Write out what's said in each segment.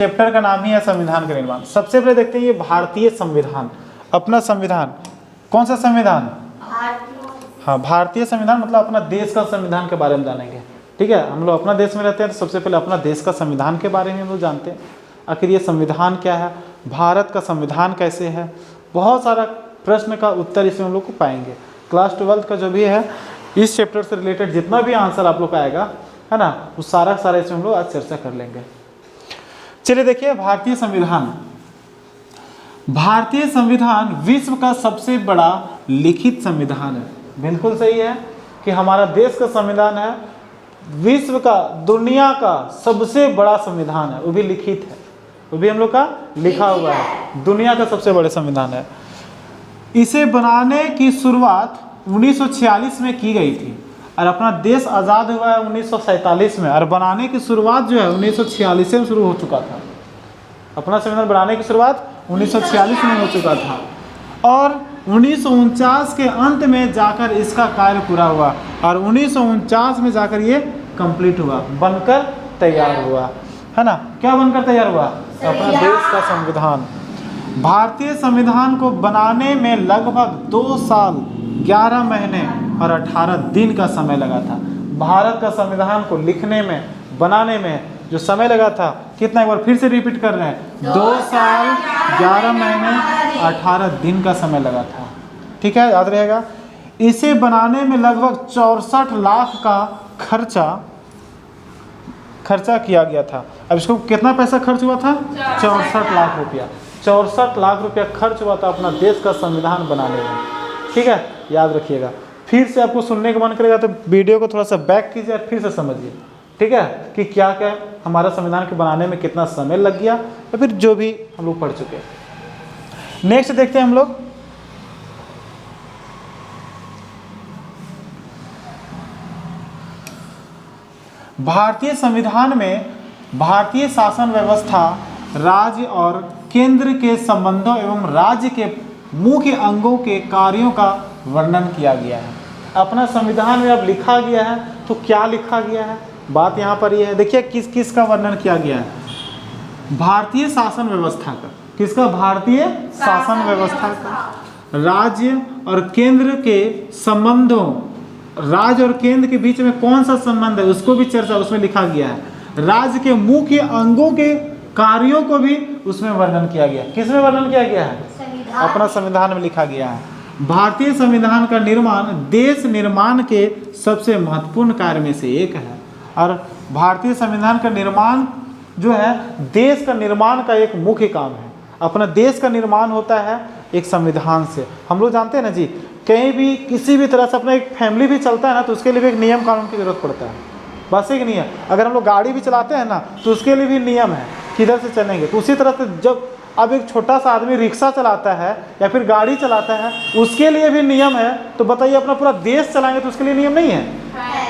Chapter का नाम ही है संविधान का निर्माण। सबसे पहले देखते हैं ये भारतीय संविधान, अपना संविधान। कौन सा संविधान? हाँ, भारतीय संविधान मतलब अपना देश का संविधान के बारे में जानेंगे। ठीक है, हम लोग अपना देश में रहते हैं तो सबसे पहले अपना देश का संविधान के बारे में हम लोग जानते हैं। आखिर ये संविधान क्या है, भारत का संविधान कैसे है, बहुत सारा प्रश्न का उत्तर इसमें हम लोग को पाएंगे। क्लास 12 का जो भी है इस चैप्टर से रिलेटेड जितना भी आंसर आप लोग का आएगा है ना, वो सारा इसमें हम लोग आज चर्चा कर लेंगे। चलिए देखिए, भारतीय संविधान। भारतीय संविधान विश्व का सबसे बड़ा लिखित संविधान है। बिल्कुल सही है कि हमारा देश का संविधान है विश्व का, दुनिया का सबसे बड़ा संविधान है, वो भी लिखित है, वो भी हम लोग का लिखा हुआ है, दुनिया का सबसे बड़ा संविधान है। इसे बनाने की शुरुआत 1946 में की गई थी और अपना देश आज़ाद हुआ है 1947 में, और बनाने की शुरुआत जो है 1946 में शुरू हो चुका था। अपना संविधान बनाने की शुरुआत 1946 में हो चुका था और 1949 के अंत में जाकर इसका कार्य पूरा हुआ और 1949 में जाकर ये कंप्लीट हुआ, बनकर तैयार हुआ, है ना। क्या बनकर तैयार हुआ? अपना देश का संविधान। भारतीय संविधान को बनाने में लगभग 2 साल 11 महीने और 18 दिन का समय लगा था। भारत का संविधान को लिखने में, बनाने में जो समय लगा था कितना, एक बार फिर से रिपीट कर रहे हैं, 2 साल 11 महीने 18 दिन का समय लगा था। ठीक है, याद रहेगा। इसे बनाने में लगभग 64 लाख का खर्चा किया गया था। अब इसको कितना पैसा खर्च हुआ था? 64 लाख रुपया। 64 लाख रुपया खर्च हुआ था अपना देश का संविधान बनाने में। ठीक है, याद रखिएगा। फिर से आपको सुनने का मन करेगा तो वीडियो को थोड़ा सा बैक कीजिए और फिर से समझिए, ठीक है, कि क्या क्या हमारा संविधान के बनाने में कितना समय लग गया या फिर जो भी हम लोग पढ़ चुके हैं। नेक्स्ट देखते हैं हम लोग भारतीय संविधान में भारतीय शासन व्यवस्था, राज्य और केंद्र के संबंधों एवं राज्य के मुख्य अंगों के कार्यों का वर्णन किया गया है। अपना संविधान में अब लिखा गया है तो क्या लिखा गया है, बात यहाँ पर ये है। देखिए किस किस का वर्णन किया गया है। भारतीय शासन व्यवस्था का, किसका? भारतीय शासन व्यवस्था का। राज्य और केंद्र के संबंधों, राज्य और केंद्र के बीच में कौन सा संबंध है उसको भी चर्चा उसमें लिखा गया है। राज्य के मुख्य अंगों के कार्यों को भी उसमें वर्णन किया गया। किसमें वर्णन किया गया है? अपना संविधान में लिखा गया है। भारतीय संविधान का निर्माण देश निर्माण के सबसे महत्वपूर्ण कार्य में से एक है और भारतीय संविधान का निर्माण जो है देश का निर्माण का एक मुख्य काम है। अपना देश का निर्माण होता है एक संविधान से। हम लोग जानते हैं ना जी, कहीं भी किसी भी तरह से अपना एक फैमिली भी चलता है ना तो उसके लिए भी एक नियम कानून की जरूरत पड़ता है। बस एक नहीं है, अगर हम लोग गाड़ी भी चलाते हैं ना तो उसके लिए भी नियम है किधर से चलेंगे। तो उसी तरह से जब अब एक छोटा सा आदमी रिक्शा चलाता है या फिर गाड़ी चलाता है उसके लिए भी नियम है, तो बताइए अपना पूरा देश चलाएंगे तो उसके लिए नियम नहीं है?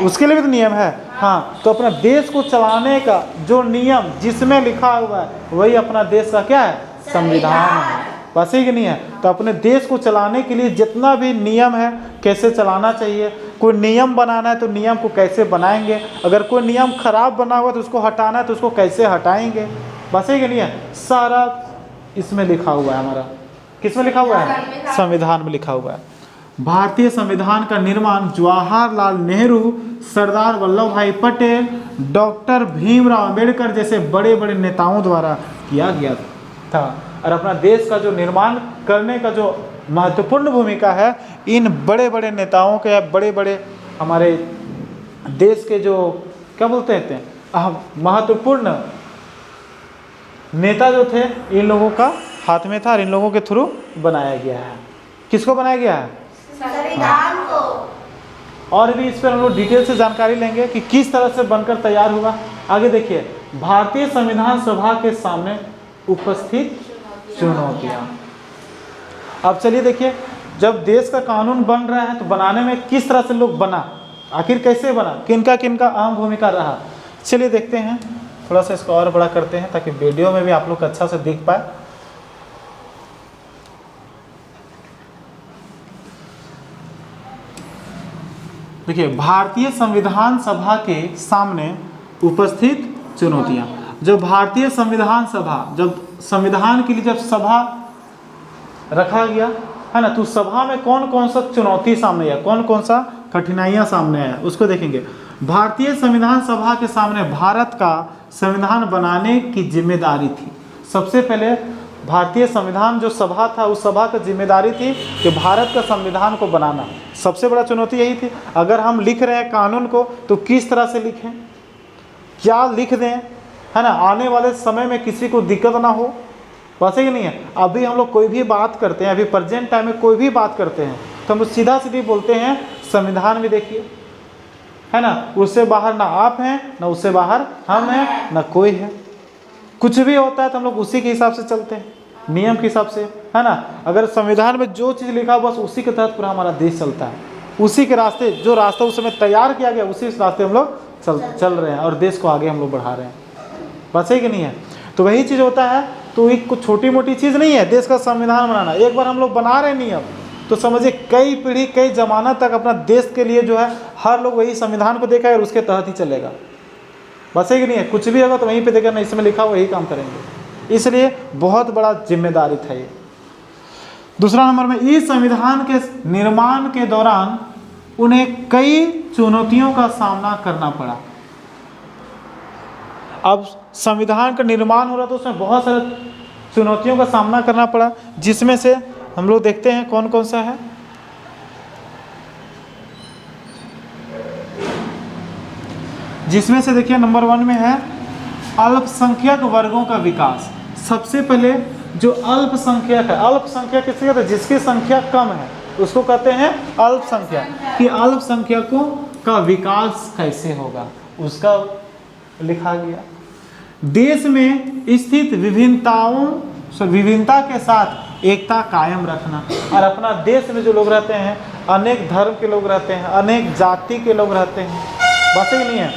उसके लिए भी तो नियम है। हाँ, तो अपना देश को चलाने का जो नियम जिसमें लिखा हुआ है वही अपना देश का क्या है? संविधान है। बस ही नहीं है, तो अपने देश को चलाने के लिए जितना भी नियम है, कैसे चलाना चाहिए, कोई नियम बनाना है तो नियम को कैसे बनाएंगे, अगर कोई नियम खराब बना हुआ तो उसको हटाना है तो उसको कैसे हटाएंगे, बस ही नहीं है, सारा इसमें लिखा हुआ है। हमारा किसमें लिखा हुआ है? संविधान में लिखा हुआ है। भारतीय संविधान का निर्माण जवाहरलाल नेहरू, सरदार वल्लभ भाई पटेल, डॉक्टर भीमराव अंबेडकर जैसे बड़े बड़े नेताओं द्वारा किया गया था और अपना देश का जो निर्माण करने का जो महत्वपूर्ण भूमिका है इन बड़े बड़े नेताओं के, बड़े बड़े हमारे देश के जो क्या बोलते हैं महत्वपूर्ण नेता जो थे, इन लोगों का हाथ में था और इन लोगों के थ्रू बनाया गया है। किसको बनाया गया है? संविधान को। और भी इस पर हम लोग डिटेल से जानकारी लेंगे कि किस तरह से बनकर तैयार हुआ। आगे देखिए, भारतीय संविधान सभा के सामने उपस्थित चुनौतियां। अब चलिए देखिए, जब देश का कानून बन रहा है तो बनाने में किस तरह से लोग बना, आखिर कैसे बना, किनका किनका अहम भूमिका रहा, चलिए देखते हैं। थोड़ा सा इसको और बड़ा करते हैं ताकि वीडियो में भी आप लोग अच्छा से दिख पाए। देखिए, भारतीय संविधान सभा के सामने उपस्थित चुनौतियां। जब भारतीय संविधान सभा, जब संविधान के लिए जब सभा रखा गया है ना, तो सभा में कौन कौन सा चुनौती सामने आया, कौन कौन सा कठिनाइयाँ सामने आया, उसको देखेंगे। भारतीय संविधान सभा के सामने भारत का संविधान बनाने की जिम्मेदारी थी। सबसे पहले भारतीय संविधान जो सभा था, उस सभा की जिम्मेदारी थी कि भारत का संविधान को बनाना। सबसे बड़ा चुनौती यही थी, अगर हम लिख रहे हैं कानून को तो किस तरह से लिखें, क्या लिख दें, है ना, आने वाले समय में किसी को दिक्कत ना हो। वैसे ही नहीं है, अभी हम लोग कोई भी बात करते हैं, अभी प्रेजेंट टाइम में कोई भी बात करते हैं तो हम सीधा सीधी बोलते हैं संविधान में देखिए, है ना, उससे बाहर ना आप हैं ना उससे बाहर हम हैं ना कोई है। कुछ भी होता है तो हम लोग उसी के हिसाब से चलते हैं, नियम के हिसाब से, है ना। अगर संविधान में जो चीज़ लिखा बस उसी के तहत पूरा हमारा देश चलता है, उसी के रास्ते, जो रास्ता उस समय तैयार किया गया उसी रास्ते हम लोग चल रहे हैं और देश को आगे हम लोग बढ़ा रहे हैं। बस है कि नहीं है। तो वही चीज़ होता है, तो एक कुछ छोटी मोटी चीज़ नहीं है देश का संविधान बनाना। एक बार हम लोग बना रहे नियम तो समझिए कई पीढ़ी कई जमाना तक अपना देश के लिए जो है हर लोग वही संविधान को देखा और उसके तहत ही चलेगा। बस है कि नहीं है, कुछ भी होगा तो वहीं पे देखा ना इसमें लिखा वही काम करेंगे, इसलिए बहुत बड़ा जिम्मेदारी था ये। दूसरा नंबर में, इस संविधान के निर्माण के दौरान उन्हें कई चुनौतियों का सामना करना पड़ा। अब संविधान का निर्माण हो रहा तो उसमें बहुत सारे चुनौतियों का सामना करना पड़ा, जिसमें से हम लोग देखते हैं कौन कौन सा है। जिसमें से देखिए नंबर 1 में है अल्पसंख्यक वर्गों का विकास। सबसे पहले जो अल्पसंख्यक है, अल्पसंख्यक किसे कहते हैं, जिसकी संख्या कम है उसको कहते हैं अल्पसंख्यक। कि अल्पसंख्यकों का विकास कैसे होगा उसका लिखा गया। देश में स्थित विभिन्नता के साथ एकता कायम रखना। और अपना देश में जो लोग रहते हैं, अनेक धर्म के लोग रहते हैं, अनेक जाति के लोग रहते हैं। बस ही नहीं है,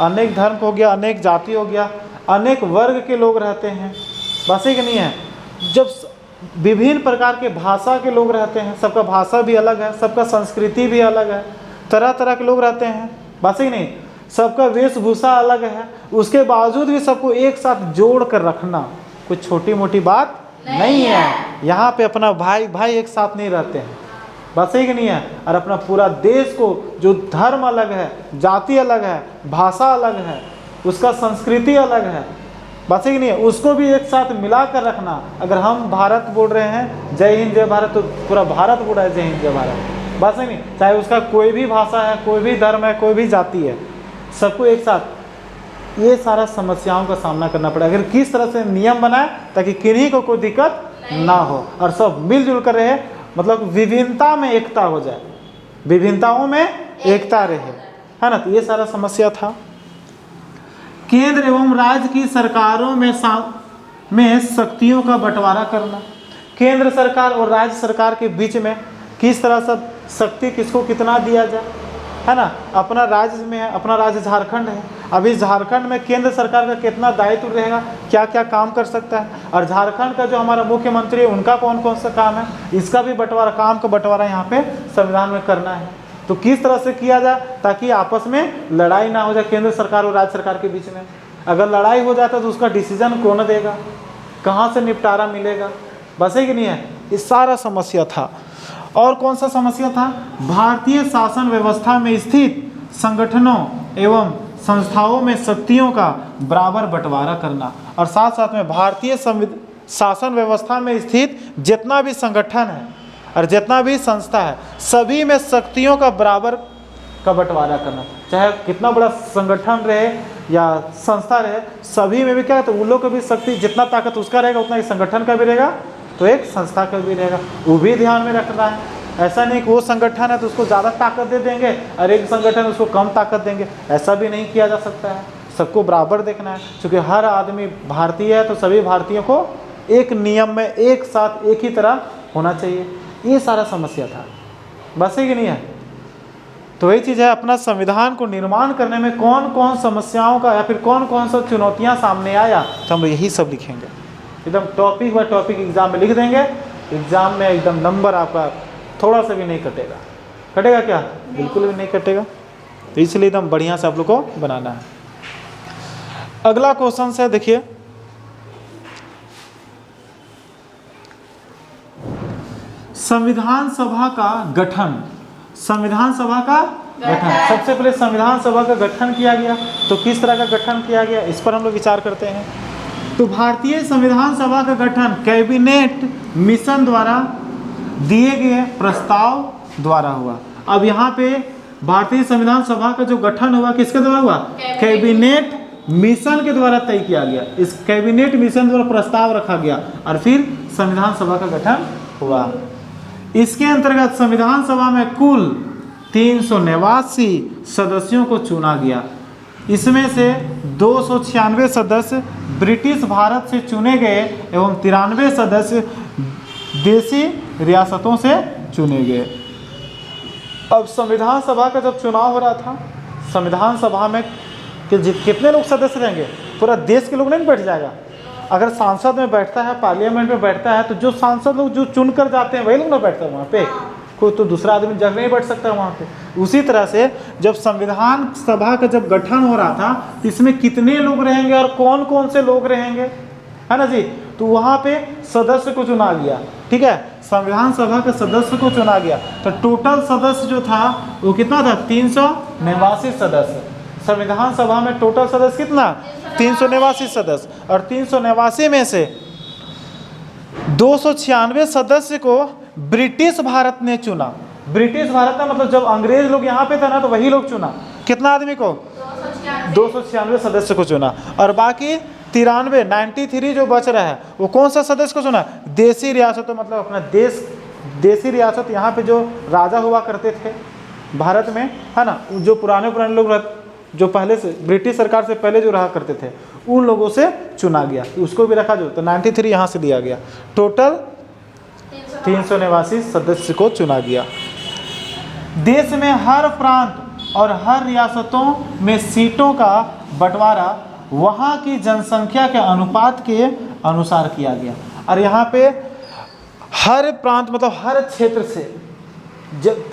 अनेक धर्म हो गया, अनेक जाति हो गया, अनेक वर्ग के लोग रहते हैं। बस ही नहीं है, जब विभिन्न प्रकार के भाषा के लोग रहते हैं, सबका भाषा भी अलग है, सबका संस्कृति भी अलग है, तरह तरह के लोग रहते हैं। बस ही नहीं, सबका वेशभूषा अलग है, उसके बावजूद भी सबको एक साथ जोड़ कर रखना कोई छोटी मोटी बात नहीं है। यहाँ पे अपना भाई भाई एक साथ नहीं रहते हैं। बस ही नहीं है, और अपना पूरा देश को जो धर्म अलग है, जाति अलग है, भाषा अलग है, उसका संस्कृति अलग है, बस ही नहीं है, उसको भी एक साथ मिला कर रखना। अगर हम भारत बोल रहे हैं जय हिंद जय भारत, तो पूरा भारत बोल रहा है जय हिंद जय भारत। बस ही नहीं, चाहे उसका कोई भी भाषा है, कोई भी धर्म है, कोई भी जाति है, सबको एक साथ ये सारा समस्याओं का सामना करना पड़ा। अगर किस तरह से नियम बनाए ताकि किन्हीं को कोई दिक्कत ना हो और सब मिलजुल कर रहे, मतलब विभिन्नता में एकता हो जाए, विभिन्नताओं में एकता रहे, है ना। तो ये सारा समस्या था। केंद्र एवं राज्य की सरकारों में शक्तियों का बंटवारा करना। केंद्र सरकार और राज्य सरकार के बीच में किस तरह से शक्ति किसको कितना दिया जाए, है ना। अपना राज्य में है, अपना राज्य झारखंड है, अभी झारखंड में केंद्र सरकार का कितना दायित्व रहेगा, क्या क्या काम कर सकता है, और झारखंड का जो हमारा मुख्यमंत्री है उनका कौन कौन सा काम है, इसका भी बंटवारा, काम का बंटवारा यहाँ पे संविधान में करना है। तो किस तरह से किया जाए ताकि आपस में लड़ाई ना हो जाए केंद्र सरकार और राज्य सरकार के बीच में। अगर लड़ाई हो जाता तो उसका डिसीजन कौन देगा, कहाँ से निपटारा मिलेगा। बस है कि नहीं है, ये सारा समस्या था। और कौन सा समस्या था, भारतीय शासन व्यवस्था में स्थित संगठनों एवं संस्थाओं में शक्तियों का बराबर बंटवारा करना। और साथ साथ में भारतीय शासन व्यवस्था में स्थित जितना भी संगठन है और जितना भी संस्था है, सभी में शक्तियों का बराबर का बंटवारा करना। चाहे कितना बड़ा संगठन रहे या संस्था रहे, सभी में भी क्या है, तो उन लोग को भी शक्ति, जितना ताकत उसका रहेगा उतना ही संगठन का भी रहेगा, तो एक संस्था का भी रहेगा, वो भी ध्यान में रखना है। ऐसा नहीं कि वो संगठन है तो उसको ज़्यादा ताकत दे देंगे और एक संगठन उसको कम ताकत देंगे, ऐसा भी नहीं किया जा सकता है। सबको बराबर देखना है, क्योंकि हर आदमी भारतीय है तो सभी भारतीयों को एक नियम में एक साथ एक ही तरह होना चाहिए। ये सारा समस्या था। बस है कि नहीं है। तो वही चीज़ है, अपना संविधान को निर्माण करने में कौन कौन समस्याओं का या फिर कौन कौन सा चुनौतियाँ सामने आया, तो हम यही सब लिखेंगे, एकदम टॉपिक बाय टॉपिक एग्जाम में लिख देंगे। एग्जाम में एकदम नंबर आपका थोड़ा सा भी नहीं कटेगा। कटेगा क्या? बिल्कुल भी नहीं कटेगा। तो इसलिए एकदम बढ़िया से आप लोग को बनाना है। अगला क्वेश्चन है, देखिए संविधान सभा का गठन। संविधान सभा का गठन, सबसे पहले संविधान सभा का गठन किया गया, तो किस तरह का गठन किया गया इस पर हम लोग विचार करते हैं। तो भारतीय संविधान सभा का गठन कैबिनेट मिशन द्वारा दिए गए प्रस्ताव द्वारा हुआ। अब यहाँ पे भारतीय संविधान सभा का जो गठन हुआ किसके द्वारा हुआ? कैबिनेट मिशन के द्वारा तय किया गया। इस कैबिनेट मिशन द्वारा प्रस्ताव रखा गया और फिर संविधान सभा का गठन हुआ। इसके अंतर्गत संविधान सभा में कुल 389 सदस्यों को चुना गया। इसमें से 296 सदस्य ब्रिटिश भारत से चुने गए एवं 93 सदस्य देशी रियासतों से चुने गए। अब संविधान सभा का जब चुनाव हो रहा था, संविधान सभा में कितने लोग सदस्य रहेंगे? पूरा देश के लोग नहीं बैठ जाएगा। अगर सांसद में बैठता है, पार्लियामेंट में बैठता है, तो जो सांसद लोग जो चुन कर जाते हैं वही लोग ना बैठते हैं वहाँ पे, कोई तो दूसरा आदमी जगह नहीं बैठ सकता है वहाँ पे। उसी तरह से जब संविधान सभा का जब गठन हो रहा था, इसमें कितने लोग रहेंगे और कौन कौन से लोग रहेंगे, है ना जी? तो वहाँ पे सदस्य को चुना गया। ठीक है, संविधान सभा के सदस्य को चुना गया। तो टोटल सदस्य जो था वो कितना था? 389 सदस्य। संविधान सभा में टोटल सदस्य कितना? 389 सदस्य। और 389 में से 296 सदस्य को ब्रिटिश भारत ने चुना। ब्रिटिश भारत का मतलब जब अंग्रेज लोग यहाँ पे थे ना, तो वही लोग चुना। कितना आदमी को? 296 सदस्य को चुना। और बाकी 93 जो बच रहा है वो कौन सा सदस्य को चुना? देशी रियासतों, मतलब अपना देशी रियासत, यहाँ पे जो राजा हुआ करते थे भारत में, है ना, जो पुराने लोग जो पहले से ब्रिटिश सरकार से पहले जो रहा करते थे, उन लोगों से चुना गया। उसको भी रखा जो, तो 93 यहाँ से दिया गया। टोटल 389 सदस्य को चुना गया। देश में हर प्रांत और हर रियासतों में सीटों का बंटवारा वहाँ की जनसंख्या के अनुपात के अनुसार किया गया। और यहाँ पे हर प्रांत मतलब हर क्षेत्र से,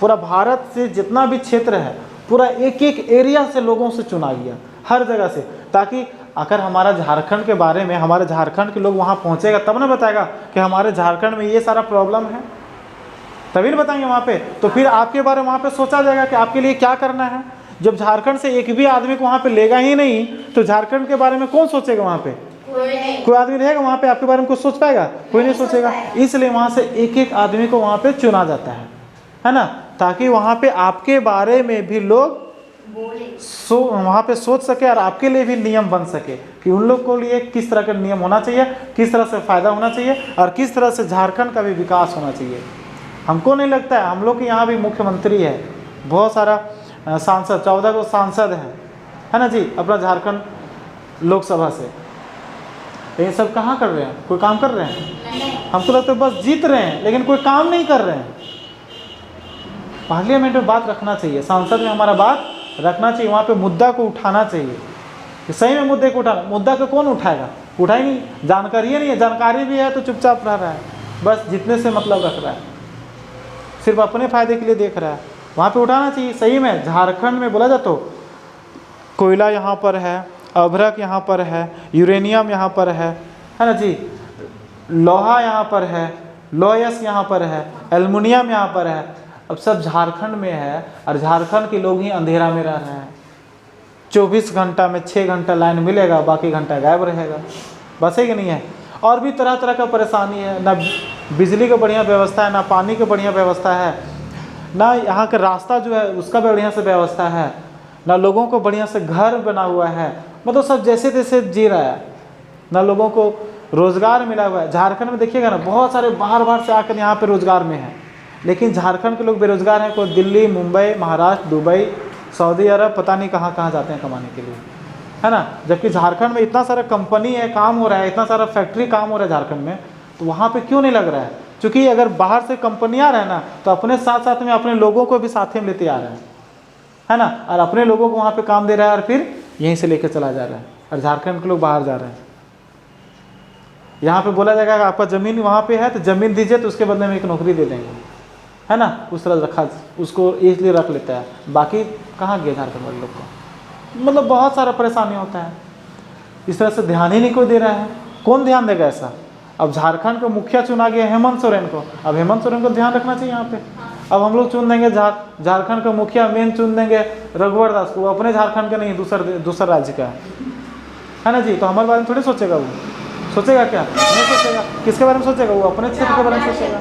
पूरा भारत से जितना भी क्षेत्र है, पूरा एक एक एरिया से लोगों से चुना गया, हर जगह से, ताकि अगर हमारा झारखंड के बारे में हमारे झारखंड के लोग वहाँ पहुँचेगा तब ना बताएगा कि हमारे झारखंड में ये सारा प्रॉब्लम है, तभी नहीं बताएंगे वहाँ पे। तो फिर आपके बारे में वहाँ पे सोचा जाएगा कि आपके लिए क्या करना है। जब झारखंड से एक भी आदमी को वहाँ पे लेगा ही नहीं, तो झारखंड के बारे में कौन सोचेगा? वहाँ पे कोई आदमी रहेगा वहाँ पे आपके बारे में कुछ सोच पाएगा? कोई नहीं सोचेगा। इसलिए वहाँ से एक एक आदमी को वहाँ पे चुना जाता है ना, ताकि वहाँ पे आपके बारे में भी लोग वहाँ पे सोच सके और आपके लिए भी नियम बन सके कि उन लोग को लिए किस तरह का नियम होना चाहिए, किस तरह से फ़ायदा होना चाहिए और किस तरह से झारखंड का भी विकास होना चाहिए। हमको नहीं लगता है, हम लोग के यहाँ भी मुख्यमंत्री है, बहुत सारा सांसद, 14 को सांसद है ना जी, अपना झारखंड लोकसभा से। ये सब कहाँ कर रहे हैं? कोई काम कर रहे हैं? हमको लगता है बस जीत रहे हैं, लेकिन कोई काम नहीं कर रहे हैं। पार्लियामेंट में बात रखना चाहिए, संसद में हमारा बात रखना चाहिए, वहाँ पे मुद्दा को उठाना चाहिए कि सही में मुद्दे को उठाना। मुद्दा को कौन उठाएगा? उठाई नहीं, जानकारी नहीं है, जानकारी भी है तो चुपचाप रह रहा है, बस जितने से मतलब रख रहा है, सिर्फ अपने फायदे के लिए देख रहा है। वहाँ पे उठाना चाहिए। सही में झारखंड में बोला जाता, कोयला यहाँ पर है, अभ्रक यहाँ पर है, यूरेनियम यहाँ पर है ना जी, लोहा यहाँ पर है, लोयस यहाँ पर है, एल्युमिनियम यहाँ पर है। अब सब झारखंड में है और झारखंड के लोग ही अंधेरा में रह रहे हैं। 24 घंटा में 6 घंटा लाइन मिलेगा, बाकी घंटा गायब रहेगा। बस है कि नहीं है? और भी तरह तरह का परेशानी है, ना बिजली का बढ़िया व्यवस्था है, ना पानी का बढ़िया व्यवस्था है, ना यहाँ का रास्ता जो है उसका बढ़िया से व्यवस्था है, ना लोगों को बढ़िया से घर बना हुआ है। मतलब सब जैसे तैसे जी रहा है, ना लोगों को रोज़गार मिला हुआ है। झारखंड में देखिएगा ना, बहुत सारे बाहर से आकर यहाँ पे रोज़गार में है, लेकिन झारखंड के लोग बेरोज़गार हैं। कोई दिल्ली, मुंबई, महाराष्ट्र, दुबई, सऊदी अरब, पता नहीं कहाँ कहाँ जाते हैं कमाने के लिए, है ना। जबकि झारखंड में इतना सारा कंपनी है, काम हो रहा है, इतना सारा फैक्ट्री काम हो रहा है झारखंड में, तो वहाँ पे क्यों नहीं लग रहा है? क्योंकि अगर बाहर से कंपनियाँ आ रहे हैं ना, तो अपने साथ साथ में अपने लोगों को भी साथ में लेते आ रहे हैं, है ना, और अपने लोगों को वहाँ पे काम दे रहा है और फिर यहीं से लेकर चला जा रहा है, और झारखंड के लोग बाहर जा रहे हैं। यहाँ पे बोला जाएगा कि आपका ज़मीन वहाँ पे है तो ज़मीन दीजिए, तो उसके बदले में एक नौकरी दे देंगे, है ना। उस तरह रखा, उसको इसलिए रख लेता है। बाकी कहाँ गया झारखंड वाले लोग को? मतलब बहुत सारा परेशानी होता है। इस तरह से ध्यान ही नहीं कोई दे रहा है। कौन ध्यान देगा ऐसा? अब झारखंड का मुखिया चुना गया हेमंत सोरेन को, अब हेमंत सोरेन को ध्यान रखना चाहिए यहाँ पे। अब हम लोग चुन देंगे झारखंड का मुखिया मेन चुन देंगे रघुवर दास को, वो अपने झारखंड के नहीं दूसर राज्य का है ना जी, तो हमारे बारे में थोड़ी सोचेगा वो, सोचेगा क्या? नहीं सोचेगा। किसके बारे में सोचेगा? वो अपने क्षेत्र के बारे में सोचेगा।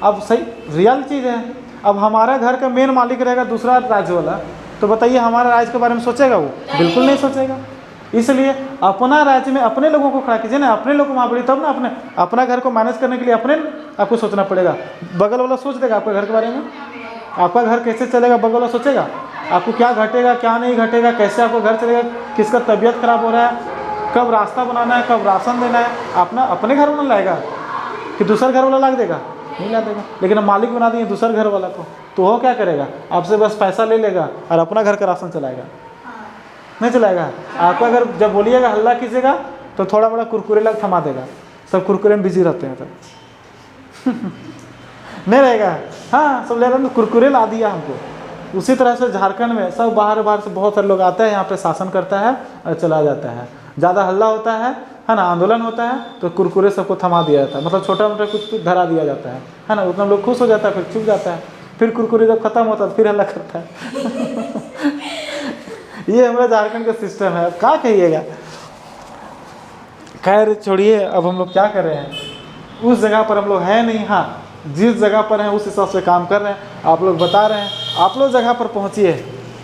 अब सही रियल चीज़ है। अब हमारा घर का मेन मालिक रहेगा दूसरा राज्य वाला, तो बताइए हमारा राज्य के बारे में सोचेगा वो? बिल्कुल नहीं सोचेगा। इसलिए अपना राज्य में अपने लोगों को खड़ा कीजिए ना, अपने लोग को वहाँ बढ़ी, तब ना अपना घर को मैनेज करने के लिए अपने आपको सोचना पड़ेगा। बगल वाला सोच देगा आपके घर के बारे में? आपका घर कैसे चलेगा बगल वाला सोचेगा? आपको क्या घटेगा क्या नहीं घटेगा, कैसे आपका घर चलेगा, किसका तबीयत खराब हो रहा है, कब रास्ता बनाना है, कब राशन देना है, अपने घर वाला लाएगा कि दूसरा घर वाला ला देगा? नहीं ला देगा। लेकिन हम मालिक बना देंगे दूसरा घर वाला को, तो वो क्या करेगा? आपसे बस पैसा ले लेगा और अपना घर का राशन चलाएगा, नहीं चलाएगा। आपका घर जब बोलिएगा हल्ला कीजिएगा तो थोड़ा बड़ा कुरकुरे लग थमा देगा, सब कुरकुरे में बिजी रहते हैं तो नहीं रहेगा। हाँ, सब ले रहे हैं, कुरकुरे ला दिया हमको। उसी तरह से झारखंड में सब बाहर से बहुत सारे लोग आते हैं, यहाँ पे शासन करता है और चला जाता है। ज़्यादा हल्ला होता है ना, आंदोलन होता है तो कुरकुरे सबको थमा दिया जाता है, मतलब छोटा मोटा कुछ धरा दिया जाता है ना, उतना लोग खुश हो जाता है, फिर चुप जाता है। फिर कुरकुरे जब खत्म होता है फिर हल्ला करता है ये हमारा झारखंड का सिस्टम है। अब क्या कहिएगा। खैर छोड़िए, अब हम लोग क्या कर रहे हैं, उस जगह पर हम लोग हैं नहीं। हाँ, जिस जगह पर हैं उस हिसाब से काम कर रहे हैं। आप लोग बता रहे हैं, आप लोग जगह पर पहुँचिए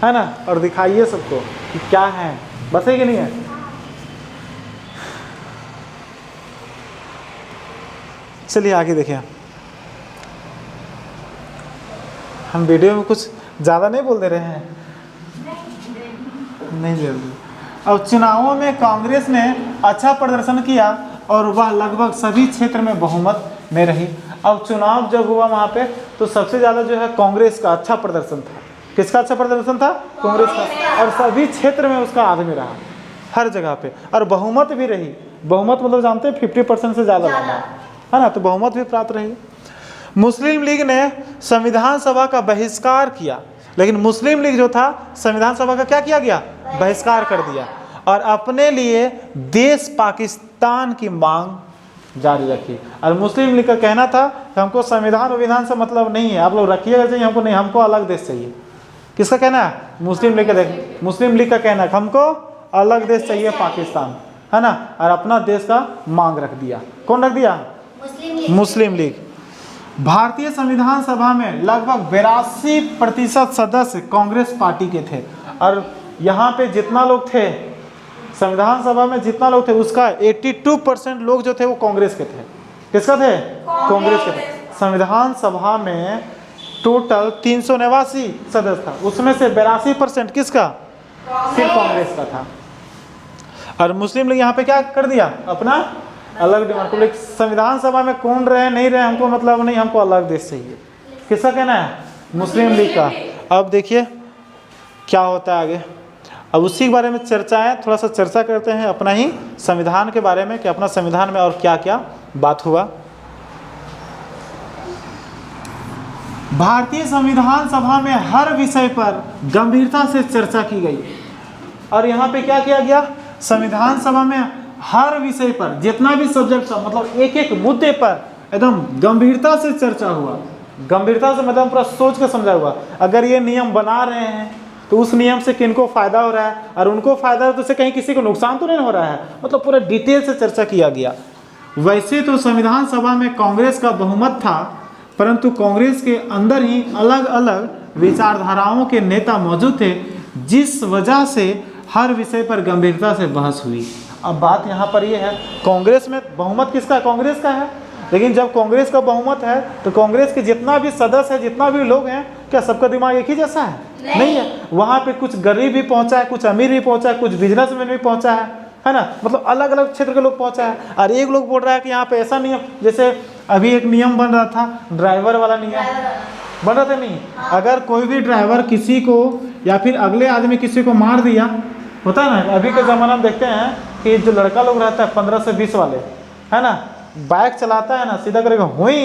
है ना, और दिखाइए सबको कि क्या है, बस है कि नहीं है। चलिए आगे देखिए। हम वीडियो में कुछ ज़्यादा नहीं बोल दे रहे हैं, नहीं जरूरी। अब चुनावों में कांग्रेस ने अच्छा प्रदर्शन किया और वह लगभग सभी क्षेत्र में बहुमत में रही। अब चुनाव जब हुआ वहाँ पे तो सबसे ज़्यादा जो है कांग्रेस का अच्छा प्रदर्शन था। किसका अच्छा प्रदर्शन था? कांग्रेस का। और सभी क्षेत्र में उसका आदमी रहा, हर जगह पे, और बहुमत भी रही। बहुमत मतलब जानते हैं 50% से ज़्यादा बना है ना, तो बहुमत भी प्राप्त रही। मुस्लिम लीग ने संविधान सभा का बहिष्कार किया, लेकिन मुस्लिम लीग जो था संविधान सभा का क्या किया गया? बहिष्कार कर दिया और अपने लिए देश पाकिस्तान की मांग जारी रखी। और मुस्लिम लीग का कहना था कि हमको संविधान और विधान से मतलब नहीं है, आप लोग रखिएगा चाहिए, हमको नहीं, हमको अलग देश चाहिए। किसका कहना है? मुस्लिम लीग का। मुस्लिम लीग का कहना है हमको अलग देश चाहिए पाकिस्तान, है ना, और अपना देश का मांग रख दिया। कौन रख दिया? मुस्लिम लीग। भारतीय संविधान सभा में लगभग 82% सदस्य कांग्रेस पार्टी के थे। और यहाँ पे जितना लोग थे संविधान सभा में, जितना लोग थे उसका 82% लोग जो थे वो कांग्रेस के थे। किसका थे? कांग्रेस के थे। संविधान सभा में टोटल 389 सदस्य था, उसमें से 82% किसका? सिर्फ कांग्रेस का था। और मुस्लिम लीग यहाँ पे क्या कर दिया? अपना अलग डिमांड को। लेकिन संविधान सभा में कौन रहे नहीं रहे हमको मतलब नहीं, हमको अलग देश चाहिए। किसका कहना है? मुस्लिम लीग का। अब देखिए क्या होता है आगे। अब उसी के बारे में चर्चाएं, थोड़ा सा चर्चा करते हैं अपना ही संविधान के बारे में कि अपना संविधान में और क्या क्या बात हुआ। भारतीय संविधान सभा में हर विषय पर गंभीरता से चर्चा की गई। और यहाँ पे क्या किया गया? संविधान सभा में हर विषय पर जितना भी सब्जेक्ट था, मतलब एक एक मुद्दे पर एकदम गंभीरता से चर्चा हुआ। गंभीरता से मतलब पूरा सोच के समझा हुआ। अगर ये नियम बना रहे हैं तो उस नियम से किनको फ़ायदा हो रहा है, और उनको फ़ायदा हो तो उससे कहीं किसी को नुकसान तो नहीं हो रहा है, मतलब पूरा डिटेल से चर्चा किया गया। वैसे तो संविधान सभा में कांग्रेस का बहुमत था, परंतु कांग्रेस के अंदर ही अलग अलग विचारधाराओं के नेता मौजूद थे, जिस वजह से हर विषय पर गंभीरता से बहस हुई। अब बात यहाँ पर यह है, कांग्रेस में बहुमत किसका? कांग्रेस का है। लेकिन जब कांग्रेस का बहुमत है तो कांग्रेस के जितना भी सदस्य है, जितना भी लोग हैं, क्या सबका दिमाग एक ही जैसा है? नहीं है। वहाँ पे कुछ गरीब भी पहुँचा है, कुछ अमीर भी पहुँचा है, कुछ बिजनेसमैन भी पहुँचा है ना, मतलब अलग अलग क्षेत्र के लोग पहुँचा है। और एक लोग बोल रहा है कि यहाँ पे ऐसा नियम, जैसे अभी एक नियम बन रहा था ड्राइवर वाला नियम बन रहा था। नहीं, अगर कोई भी ड्राइवर किसी को या फिर अगले आदमी किसी को मार दिया, होता है ना, अभी के ज़माना में देखते हैं कि जो लड़का लोग रहता है 15 से 20 वाले, है ना, बाइक चलाता है ना, सीधा करेगा हुई,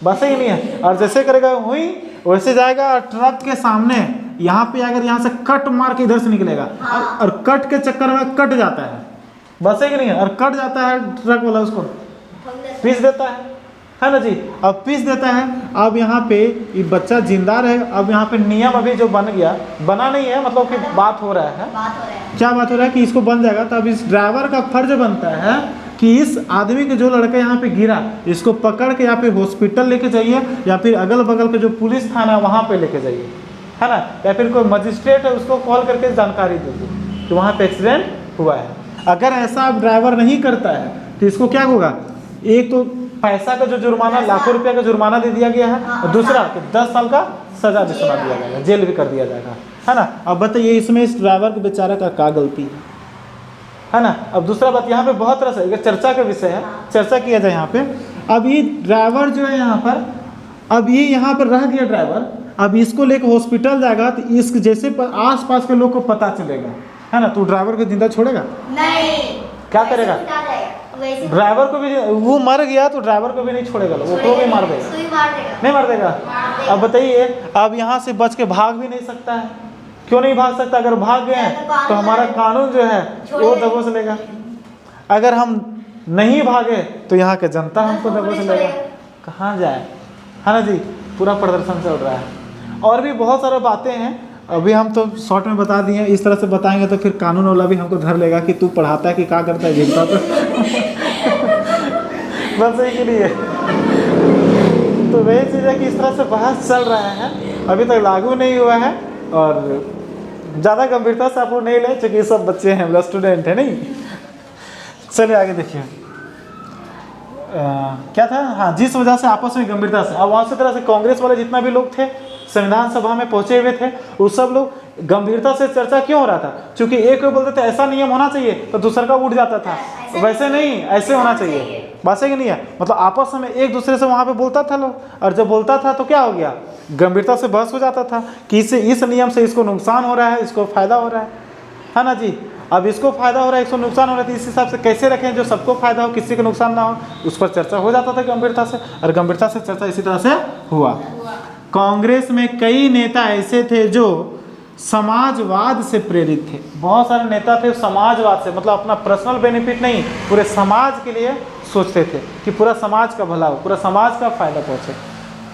बस ही नहीं है, और जैसे करेगा हुई वैसे जाएगा और ट्रक के सामने यहाँ पे अगर यहाँ से कट मार के इधर से निकलेगा और कट के चक्कर में कट जाता है, बस है कि नहीं है, और कट जाता है ट्रक वाला उसको पीस देता है ना जी। अब पीस देता है। अब यहाँ पे ये बच्चा जिंदा रहे। अब यहाँ पे नियम अभी जो बन गया, बना नहीं है मतलब कि बात हो रहा है, क्या बात हो रहा है कि इसको बन जाएगा। तो अब इस ड्राइवर का फर्ज बनता है कि इस आदमी के जो लड़का यहाँ पे गिरा, इसको पकड़ के या फिर हॉस्पिटल लेके जाइए, या फिर अगल बगल के जो पुलिस थाना है वहाँ पे लेके जाइए, है ना, या फिर कोई मजिस्ट्रेट है उसको कॉल करके जानकारी दीजिए कि वहाँ पे एक्सीडेंट हुआ है। अगर ऐसा अब ड्राइवर नहीं करता है तो इसको क्या होगा, एक तो पैसा का जो जुर्माना, लाखों रुपया का जुर्माना दे दिया गया है, और दूसरा कि 10 साल का सजा भी सुना दिया जाएगा, जेल भी कर दिया जाएगा, है ना। अब बताइए इसमें इस ड्राइवर के बेचारा का क्या गलती है ना। अब दूसरा बात, यहाँ पे बहुत तरह से चर्चा का विषय है, चर्चा किया जाए यहाँ पे। अब ये ड्राइवर जो है यहाँ पर, अब ये यहाँ पर रह गया ड्राइवर, अब इसको लेकर हॉस्पिटल जाएगा तो इस जैसे आस पास के लोग को पता चलेगा, है ना, तो ड्राइवर को जिंदा छोड़ेगा नहीं, क्या करेगा, ड्राइवर को भी, वो मर गया तो ड्राइवर को भी नहीं छोड़ेगा, वो को भी मार देगा, नहीं मार देगा। अब बताइए, अब यहाँ से बच के भाग भी नहीं सकता है, क्यों नहीं भाग सकता, अगर भाग गए तो हमारा कानून जो है वो दबोच लेगा। अगर हम नहीं भागे तो यहाँ के जनता हमको दबोच लेगा, कहाँ जाए, है ना जी। पूरा प्रदर्शन चल रहा है, और भी बहुत सारे बातें हैं, अभी हम तो शॉर्ट में बता दिए। इस तरह से बताएंगे तो फिर कानून वाला भी हमको धर लेगा कि तू पढ़ाता है कि क्या करता है, जीता तो बस यही के लिए। तो वही चीज़ है कि इस तरह से बहस चल रहा है, अभी तक लागू नहीं हुआ है, और ज़्यादा गंभीरता से आप लोग नहीं लें क्योंकि सब बच्चे हैं, मतलब स्टूडेंट है नहीं। चलिए आगे देखिए क्या था, हाँ, जिस वजह से आपस में गंभीरता से, अब वहाँ से तरह से कांग्रेस वाले जितना भी लोग थे संविधान सभा में पहुंचे हुए थे, वो सब लोग गंभीरता से चर्चा क्यों हो रहा था, क्योंकि एक कोई बोलते थे ऐसा नियम होना चाहिए तो दूसरा का उठ जाता था, वैसे नहीं, ऐसे होना चाहिए, बात है कि नहीं है, मतलब आपस में एक दूसरे से वहाँ पे बोलता था लोग, और जब बोलता था तो क्या हो गया, गंभीरता से बहस हो जाता था कि इस नियम से इसको नुकसान हो रहा है, इसको फायदा हो रहा है ना जी। अब इसको फायदा हो रहा है, इसको नुकसान हो रहा है, तो इस हिसाब से कैसे रखें जो सबको फायदा हो, किसी को नुकसान ना हो, उस पर चर्चा हो जाता था गंभीरता से, और गंभीरता से चर्चा इसी तरह से हुआ। कांग्रेस में कई नेता ऐसे थे जो समाजवाद से प्रेरित थे, बहुत सारे नेता थे समाजवाद से, मतलब अपना पर्सनल बेनिफिट नहीं, पूरे समाज के लिए सोचते थे कि पूरा समाज का भला हो, पूरा समाज का फायदा पहुंचे,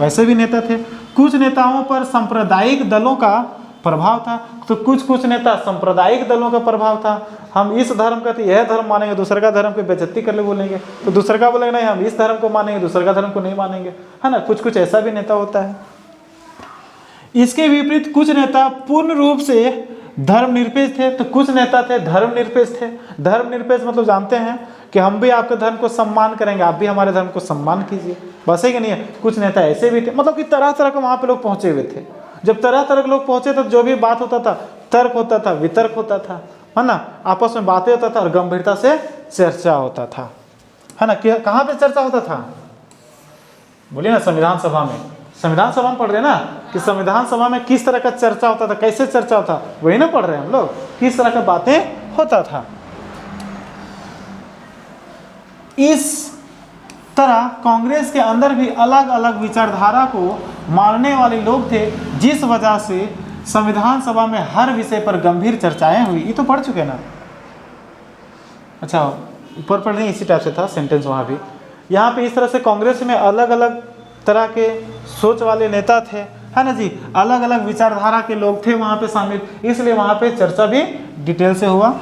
वैसे भी नेता थे। कुछ नेताओं पर सांप्रदायिक दलों का प्रभाव था, तो कुछ नेता सांप्रदायिक दलों का प्रभाव था, हम इस धर्म का तो यह धर्म मानेंगे, दूसरे का धर्म की बेइज्जती कर ले बोलेंगे, तो दूसरे का बोलेंगे नहीं हम इस धर्म को मानेंगे, दूसरे का धर्म को नहीं मानेंगे, है ना, कुछ ऐसा भी नेता होता है। इसके विपरीत कुछ नेता पूर्ण रूप से धर्मनिरपेक्ष थे, तो कुछ नेता थे धर्मनिरपेक्ष थे। धर्मनिरपेक्ष मतलब जानते हैं कि हम भी आपके धर्म को सम्मान करेंगे, आप भी हमारे धर्म को सम्मान कीजिए, बस है कि नहीं है। कुछ नेता ऐसे भी थे, मतलब कि तरह तरह के वहाँ पे लोग पहुँचे हुए थे। जब तरह तरह के लोग पहुँचे तो जो भी बात होता था, तर्क होता था, वितर्क होता था, है ना, आपस में बातें होता था और गंभीरता से चर्चा होता था, है ना। कहाँ पे चर्चा होता था, बोलिए ना, संविधान सभा में। संविधान सभा में पढ़ रहे हैं ना कि संविधान सभा में किस तरह का चर्चा होता था, कैसे चर्चा होता, वही ना पढ़ रहे हैं हम लोग, किस तरह का बातें होता था। इस तरह कांग्रेस के अंदर भी अलग अलग विचारधारा को मानने वाले लोग थे, जिस वजह से संविधान सभा में हर विषय पर गंभीर चर्चाएं हुई। ये तो पढ़ चुके ना, अच्छा ऊपर पढ़ रहे, इसी टाइप से था सेंटेंस वहाँ भी। यहाँ पे इस तरह से कांग्रेस में अलग अलग तरह के सोच वाले नेता थे, है ना जी, अलग अलग विचारधारा के लोग थे वहाँ पे शामिल, इसलिए वहाँ पे चर्चा भी डिटेल से हुआ।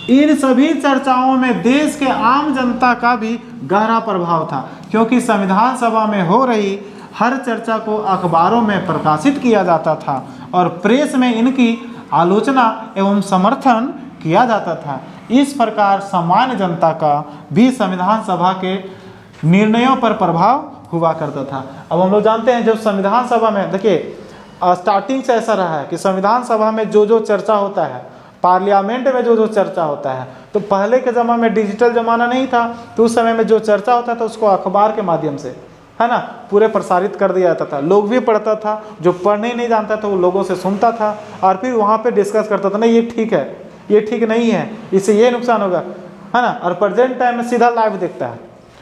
इन सभी चर्चाओं में देश के आम जनता का भी गहरा प्रभाव था, क्योंकि संविधान सभा में हो रही हर चर्चा को अखबारों में प्रकाशित किया जाता था और प्रेस में इनकी आलोचना एवं समर्थन किया जाता था। इस प्रकार सामान्य जनता का भी संविधान सभा के निर्णयों पर प्रभाव हुआ करता था। अब हम लोग जानते हैं जब संविधान सभा में, देखिए स्टार्टिंग से ऐसा रहा है कि संविधान सभा में जो जो चर्चा होता है, पार्लियामेंट में जो जो चर्चा होता है, तो पहले के ज़माने में डिजिटल ज़माना नहीं था, तो उस समय में जो चर्चा होता था उसको अखबार के माध्यम से, है ना, पूरे प्रसारित कर दिया जाता था, लोग भी पढ़ता था, जो पढ़ने नहीं जानता था वो लोगों से सुनता था और फिर वहाँ पे डिस्कस करता था, नहीं ये ठीक है, ये ठीक नहीं है, इससे ये नुकसान होगा, है ना। और प्रेजेंट टाइम में सीधा लाइव देखता है,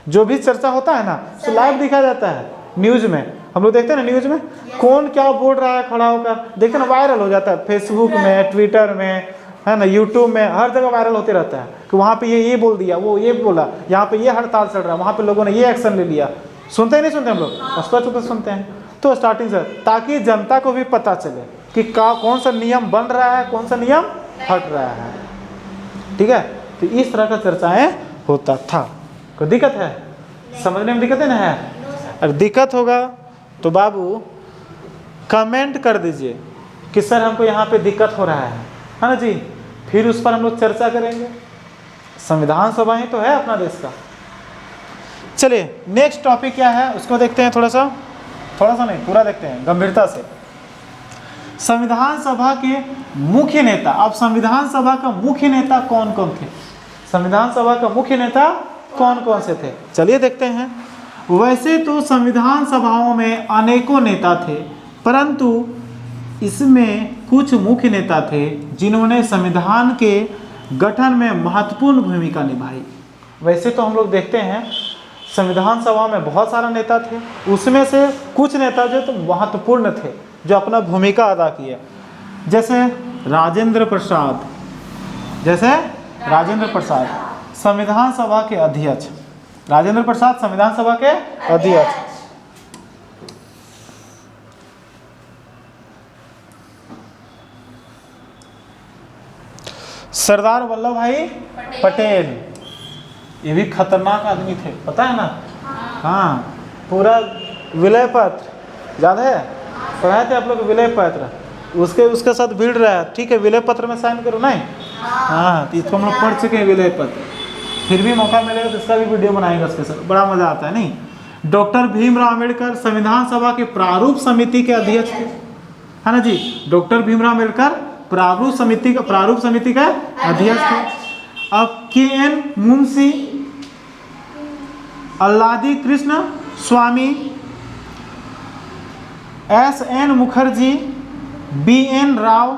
जो भी चर्चा होता है ना तो लाइव दिखा जाता है न्यूज़ में। हम लोग देखते हैं ना न्यूज़ में कौन क्या बोल रहा है खड़ा होकर, देखते ना, वायरल हो जाता है फेसबुक में, ट्विटर में, है ना, यूट्यूब में, हर जगह वायरल होते रहता है कि कि वहाँ पे ये बोल दिया, वो ये बोला, यहाँ पे ये हड़ताल चल रहा है, वहाँ पे लोगों ने ये एक्शन ले लिया। सुनते नहीं सुनते हम लोग? स्पष्ट तो सुनते हैं। तो स्टार्टिंग से, ताकि जनता को भी पता चले कि कौन सा नियम बन रहा है, कौन सा नियम हट रहा है। ठीक है, तो इस तरह का चर्चाएं होता था। कोई दिक्कत है? समझने में दिक्कत है ना? है। अगर दिक्कत होगा तो बाबू कमेंट कर दीजिए कि सर हमको यहाँ पे दिक्कत हो रहा है ना जी, फिर उस पर हम लोग चर्चा करेंगे। संविधान सभा ही तो है अपना देश का। चलिए नेक्स्ट टॉपिक क्या है उसको देखते हैं, थोड़ा सा नहीं, पूरा देखते हैं गंभीरता से। संविधान सभा के मुख्य नेता। अब संविधान सभा का मुख्य नेता कौन कौन थे? संविधान सभा का मुख्य नेता कौन कौन से थे, चलिए देखते हैं। वैसे तो संविधान सभाओं में अनेकों नेता थे, परंतु इसमें कुछ मुख्य नेता थे जिन्होंने संविधान के गठन में महत्वपूर्ण भूमिका निभाई। वैसे तो हम लोग देखते हैं संविधान सभा में बहुत सारे नेता थे, उसमें से कुछ नेता जो तो महत्वपूर्ण थे, जो अपना भूमिका अदा किए। जैसे राजेंद्र प्रसाद संविधान सभा के अध्यक्ष। राजेंद्र प्रसाद संविधान सभा के अध्यक्ष। सरदार वल्लभ भाई पटेल, ये भी खतरनाक आदमी थे, पता है ना? हाँ, पूरा विलय पत्र याद है, पढ़ाए थे आप लोग विलय पत्र, उसके साथ भीड़ रहा है। ठीक है, विलय पत्र में साइन करो नहीं? हाँ, तो इसको हम लोग पढ़ चुके हैं विलय पत्र, फिर भी मौका मिलेगा तो इसका भी वीडियो बनाएंगे, उसके साथ बड़ा मजा आता है नहीं। डॉक्टर भीमराव अम्बेडकर संविधान सभा के प्रारूप समिति के अध्यक्ष थे, है ना जी? डॉक्टर भीमराव अम्बेडकर प्रारूप समिति का अध्यक्ष थे। अब के.एन. मुंशी, अल्लादी कृष्ण स्वामी, एस.एन. मुखर्जी, बी.एन. राव,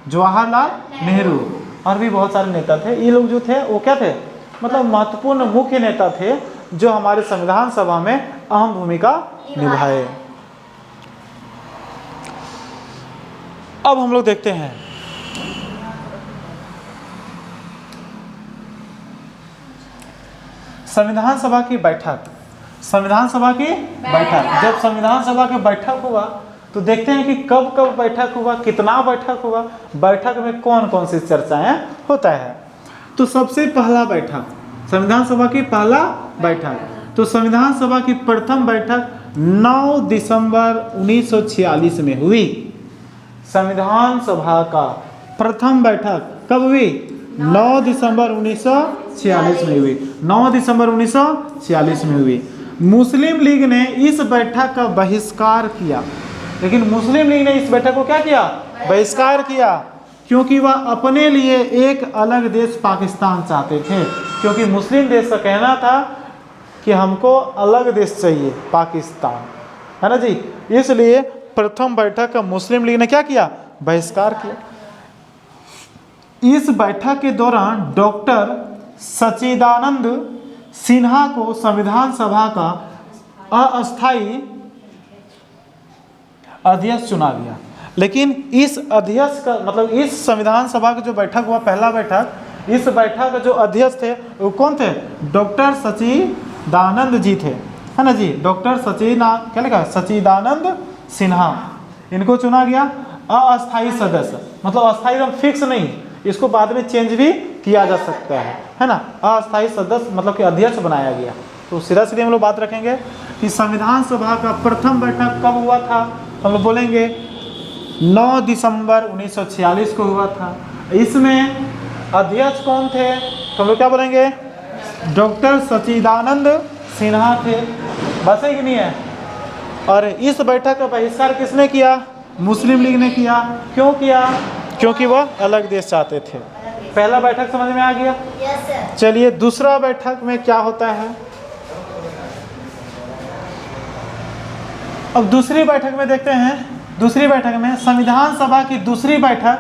जवाहरलाल नेहरू और भी बहुत सारे नेता थे। ये लोग जो थे वो क्या थे? मतलब महत्वपूर्ण मुख्य नेता थे जो हमारे संविधान सभा में अहम भूमिका निभाए। अब हम लोग देखते हैं संविधान सभा की बैठक। संविधान सभा की बैठक, जब संविधान सभा की बैठक हुआ तो देखते हैं कि कब कब बैठक हुआ, कितना बैठक हुआ, बैठक में कौन कौन सी चर्चाएं होता है। तो सबसे पहला बैठक, संविधान सभा की पहला बैठक, तो संविधान सभा की प्रथम बैठक 9 दिसंबर 1946 में हुई। संविधान सभा का प्रथम बैठक कब हुई? 9 दिसंबर 1946 में हुई। 9 दिसंबर 1946 में हुई। मुस्लिम लीग ने इस बैठक का बहिष्कार किया, लेकिन मुस्लिम लीग ने इस बैठक को क्या किया? बहिष्कार किया, क्योंकि वह अपने लिए एक अलग देश पाकिस्तान चाहते थे। क्योंकि मुस्लिम देश का कहना था कि हमको अलग देश चाहिए, पाकिस्तान, है ना जी? इसलिए प्रथम बैठक का मुस्लिम लीग ने क्या किया? बहिष्कार किया। इस बैठक के दौरान डॉक्टर सच्चिदानंद सिन्हा को संविधान सभा का अस्थायी अध्यक्ष चुना गया। लेकिन इस अध्यक्ष का मतलब इस संविधान सभा की जो बैठक हुआ, पहला बैठक, इस बैठक का जो अध्यक्ष थे वो कौन थे? डॉक्टर सच्चिदानंद जी थे, है ना जी? डॉक्टर क्या लिखा? सच्चिदानंद सिन्हा, इनको चुना गया अस्थायी सदस्य। मतलब अस्थायी एकदम फिक्स नहीं, इसको बाद में चेंज भी किया जा सकता है ना? अस्थायी सदस्य मतलब कि अध्यक्ष बनाया गया। तो सीधा सीधे हम लोग बात रखेंगे कि संविधान सभा का प्रथम बैठक कब हुआ था? हम लोग बोलेंगे 9 दिसंबर 1946 को हुआ था। इसमें अध्यक्ष कौन थे? तो हम लोग क्या बोलेंगे? डॉक्टर सच्चिदानंद सिन्हा थे। बस है कि नहीं है? और इस बैठक का बहिष्कार किसने किया? मुस्लिम लीग ने किया। क्यों किया? क्योंकि वह अलग देश चाहते थे। पहला बैठक समझ में आ गया? चलिए दूसरा बैठक में क्या होता है। अब दूसरी बैठक में देखते हैं। दूसरी बैठक में संविधान सभा की दूसरी बैठक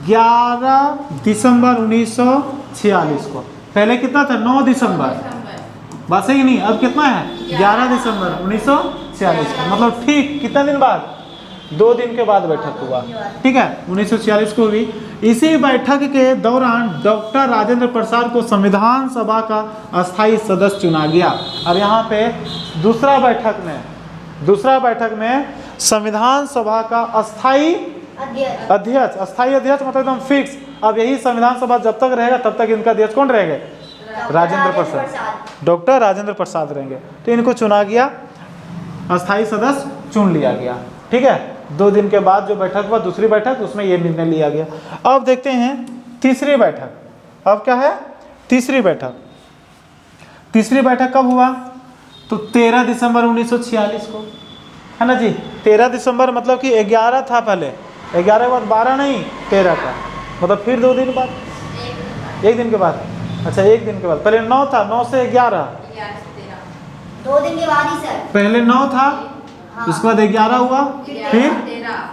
11 दिसंबर 1946 को। पहले कितना था? 9 दिसंबर। बस है कि नहीं? अब कितना है? 11 दिसंबर 1946 का। मतलब ठीक कितना दिन बाद? 2 दिन के बाद बैठक हुआ, ठीक है, 1946 को हुई। इसी बैठक के दौरान डॉक्टर राजेंद्र प्रसाद को संविधान सभा का अस्थायी सदस्य चुना गया। और यहाँ पे दूसरा बैठक में संविधान सभा का अस्थायी अध्यक्ष, अस्थायी अध्यक्ष मतलब एकदम फिक्स। अब यही संविधान सभा जब तक रहेगा तब तक इनका अध्यक्ष कौन रहेंगे? राजेंद्र प्रसाद, डॉक्टर राजेंद्र प्रसाद रहेंगे। तो इनको चुना गया, अस्थायी सदस्य चुन लिया गया, ठीक है। 2 दिन के बाद जो बैठक हुआ, दूसरी बैठक, उसमें ये निर्णय लिया गया। अब देखते हैं तीसरी बैठक। अब क्या है? तीसरी बैठक। तीसरी बैठक कब हुआ? तो 13 दिसंबर 1946 को, है ना जी। 13 दिसंबर मतलब कि 11 था पहले, 11 के बाद 12 नहीं 13 का, मतलब फिर 2 दिन बाद, 1 दिन के बाद, अच्छा 1 दिन के बाद। पहले 9 था, 9 से 11, 2 दिन के बाद ही सर। पहले 9 था, उसके बाद 11 हुआ, फिर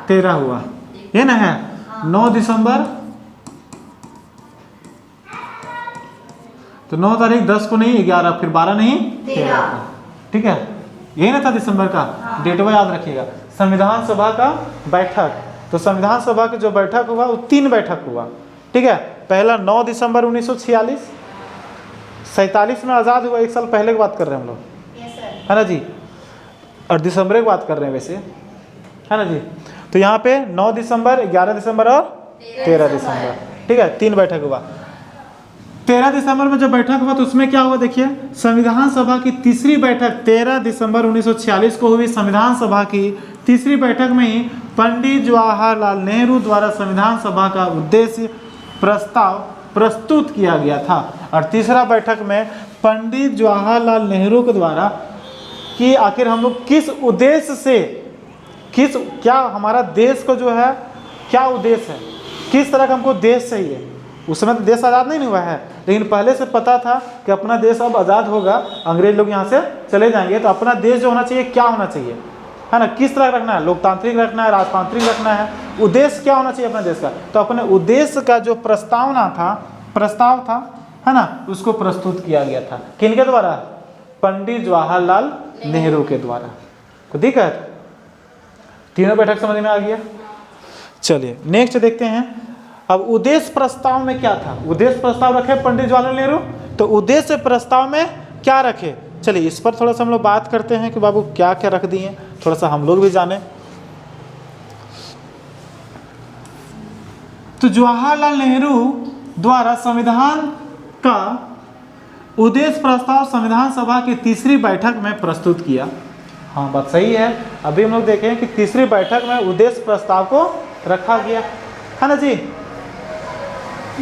13 हुआ, ये ना है। 9 दिसंबर, तो 9 तारीख 10 को नहीं 11, फिर 12 नहीं 13, ठीक है, यही ना था दिसंबर का। डेटवा याद रखिएगा। संविधान सभा का बैठक, तो संविधान सभा की जो बैठक हुआ वो 3 बैठक हुआ, ठीक है। पहला 9 दिसंबर 1946, 47 में आज़ाद हुआ, 1 साल पहले की बात कर रहे हैं हम लोग, है ना जी, और दिसंबर की बात कर रहे हैं वैसे, है ना जी। तो यहाँ पे 9 दिसंबर, 11 दिसंबर और 13 दिसंबर, ठीक है, 3 बैठक हुआ। 13 दिसंबर में जब बैठक हुआ तो उसमें क्या हुआ देखिए, संविधान सभा की तीसरी बैठक 13 दिसंबर 1946 को हुई। संविधान सभा की तीसरी बैठक में ही पंडित जवाहरलाल नेहरू द्वारा संविधान सभा का उद्देश्य प्रस्ताव प्रस्तुत किया गया था। और तीसरा बैठक में पंडित जवाहरलाल नेहरू के द्वारा कि आखिर हम लोग किस उद्देश्य से, क्या हमारा देश को जो है क्या उद्देश्य है, किस तरह का हमको देश चाहिए। उस समय तो देश आज़ाद नहीं हुआ है, लेकिन पहले से पता था कि अपना देश अब आज़ाद होगा, अंग्रेज लोग यहाँ से चले जाएंगे, तो अपना देश जो होना चाहिए क्या होना चाहिए, है ना, किस तरह रखना है, लोकतांत्रिक रखना है, राजतांत्रिक रखना है, उद्देश्य क्या होना चाहिए अपने देश का। तो अपने उद्देश्य का जो प्रस्ताव था, है ना, उसको प्रस्तुत किया गया था। किनके द्वारा? पंडित जवाहरलाल नेहरू के द्वारा। तो दिक्कत, तीनों बैठक समझ में आ गया। चलिए नेक्स्ट देखते हैं। अब उद्देश्य प्रस्ताव में क्या था? उद्देश्य प्रस्ताव रखे पंडित जवाहरलाल नेहरू, तो उद्देश्य प्रस्ताव में क्या रखे, चलिए इस पर थोड़ा सा हम लोग बात करते हैं कि बाबू क्या क्या रख दिए, थोड़ा सा हम लोग भी जाने। तो जवाहरलाल नेहरू द्वारा संविधान का उद्देश्य प्रस्ताव संविधान सभा की तीसरी बैठक में प्रस्तुत किया। हाँ बात सही है। अभी हम लोग देखें कि तीसरी बैठक में उद्देश्य प्रस्ताव को रखा गया, है ना जी।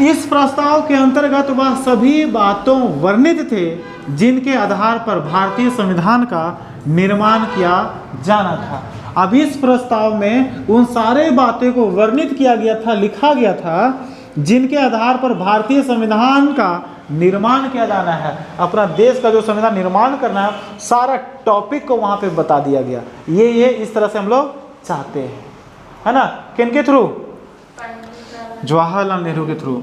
इस प्रस्ताव के अंतर्गत वह सभी बातों वर्णित थे जिनके आधार पर भारतीय संविधान का निर्माण किया जाना था। अब इस प्रस्ताव में उन सारे बातें को वर्णित किया गया था, लिखा गया था, जिनके आधार पर भारतीय संविधान का निर्माण किया जाना है। अपना देश का जो संविधान निर्माण करना है, सारा टॉपिक को वहाँ पे बता दिया गया। ये इस तरह से हम लोग चाहते हैं, है ना। किनके थ्रू? जवाहरलाल नेहरू के थ्रू।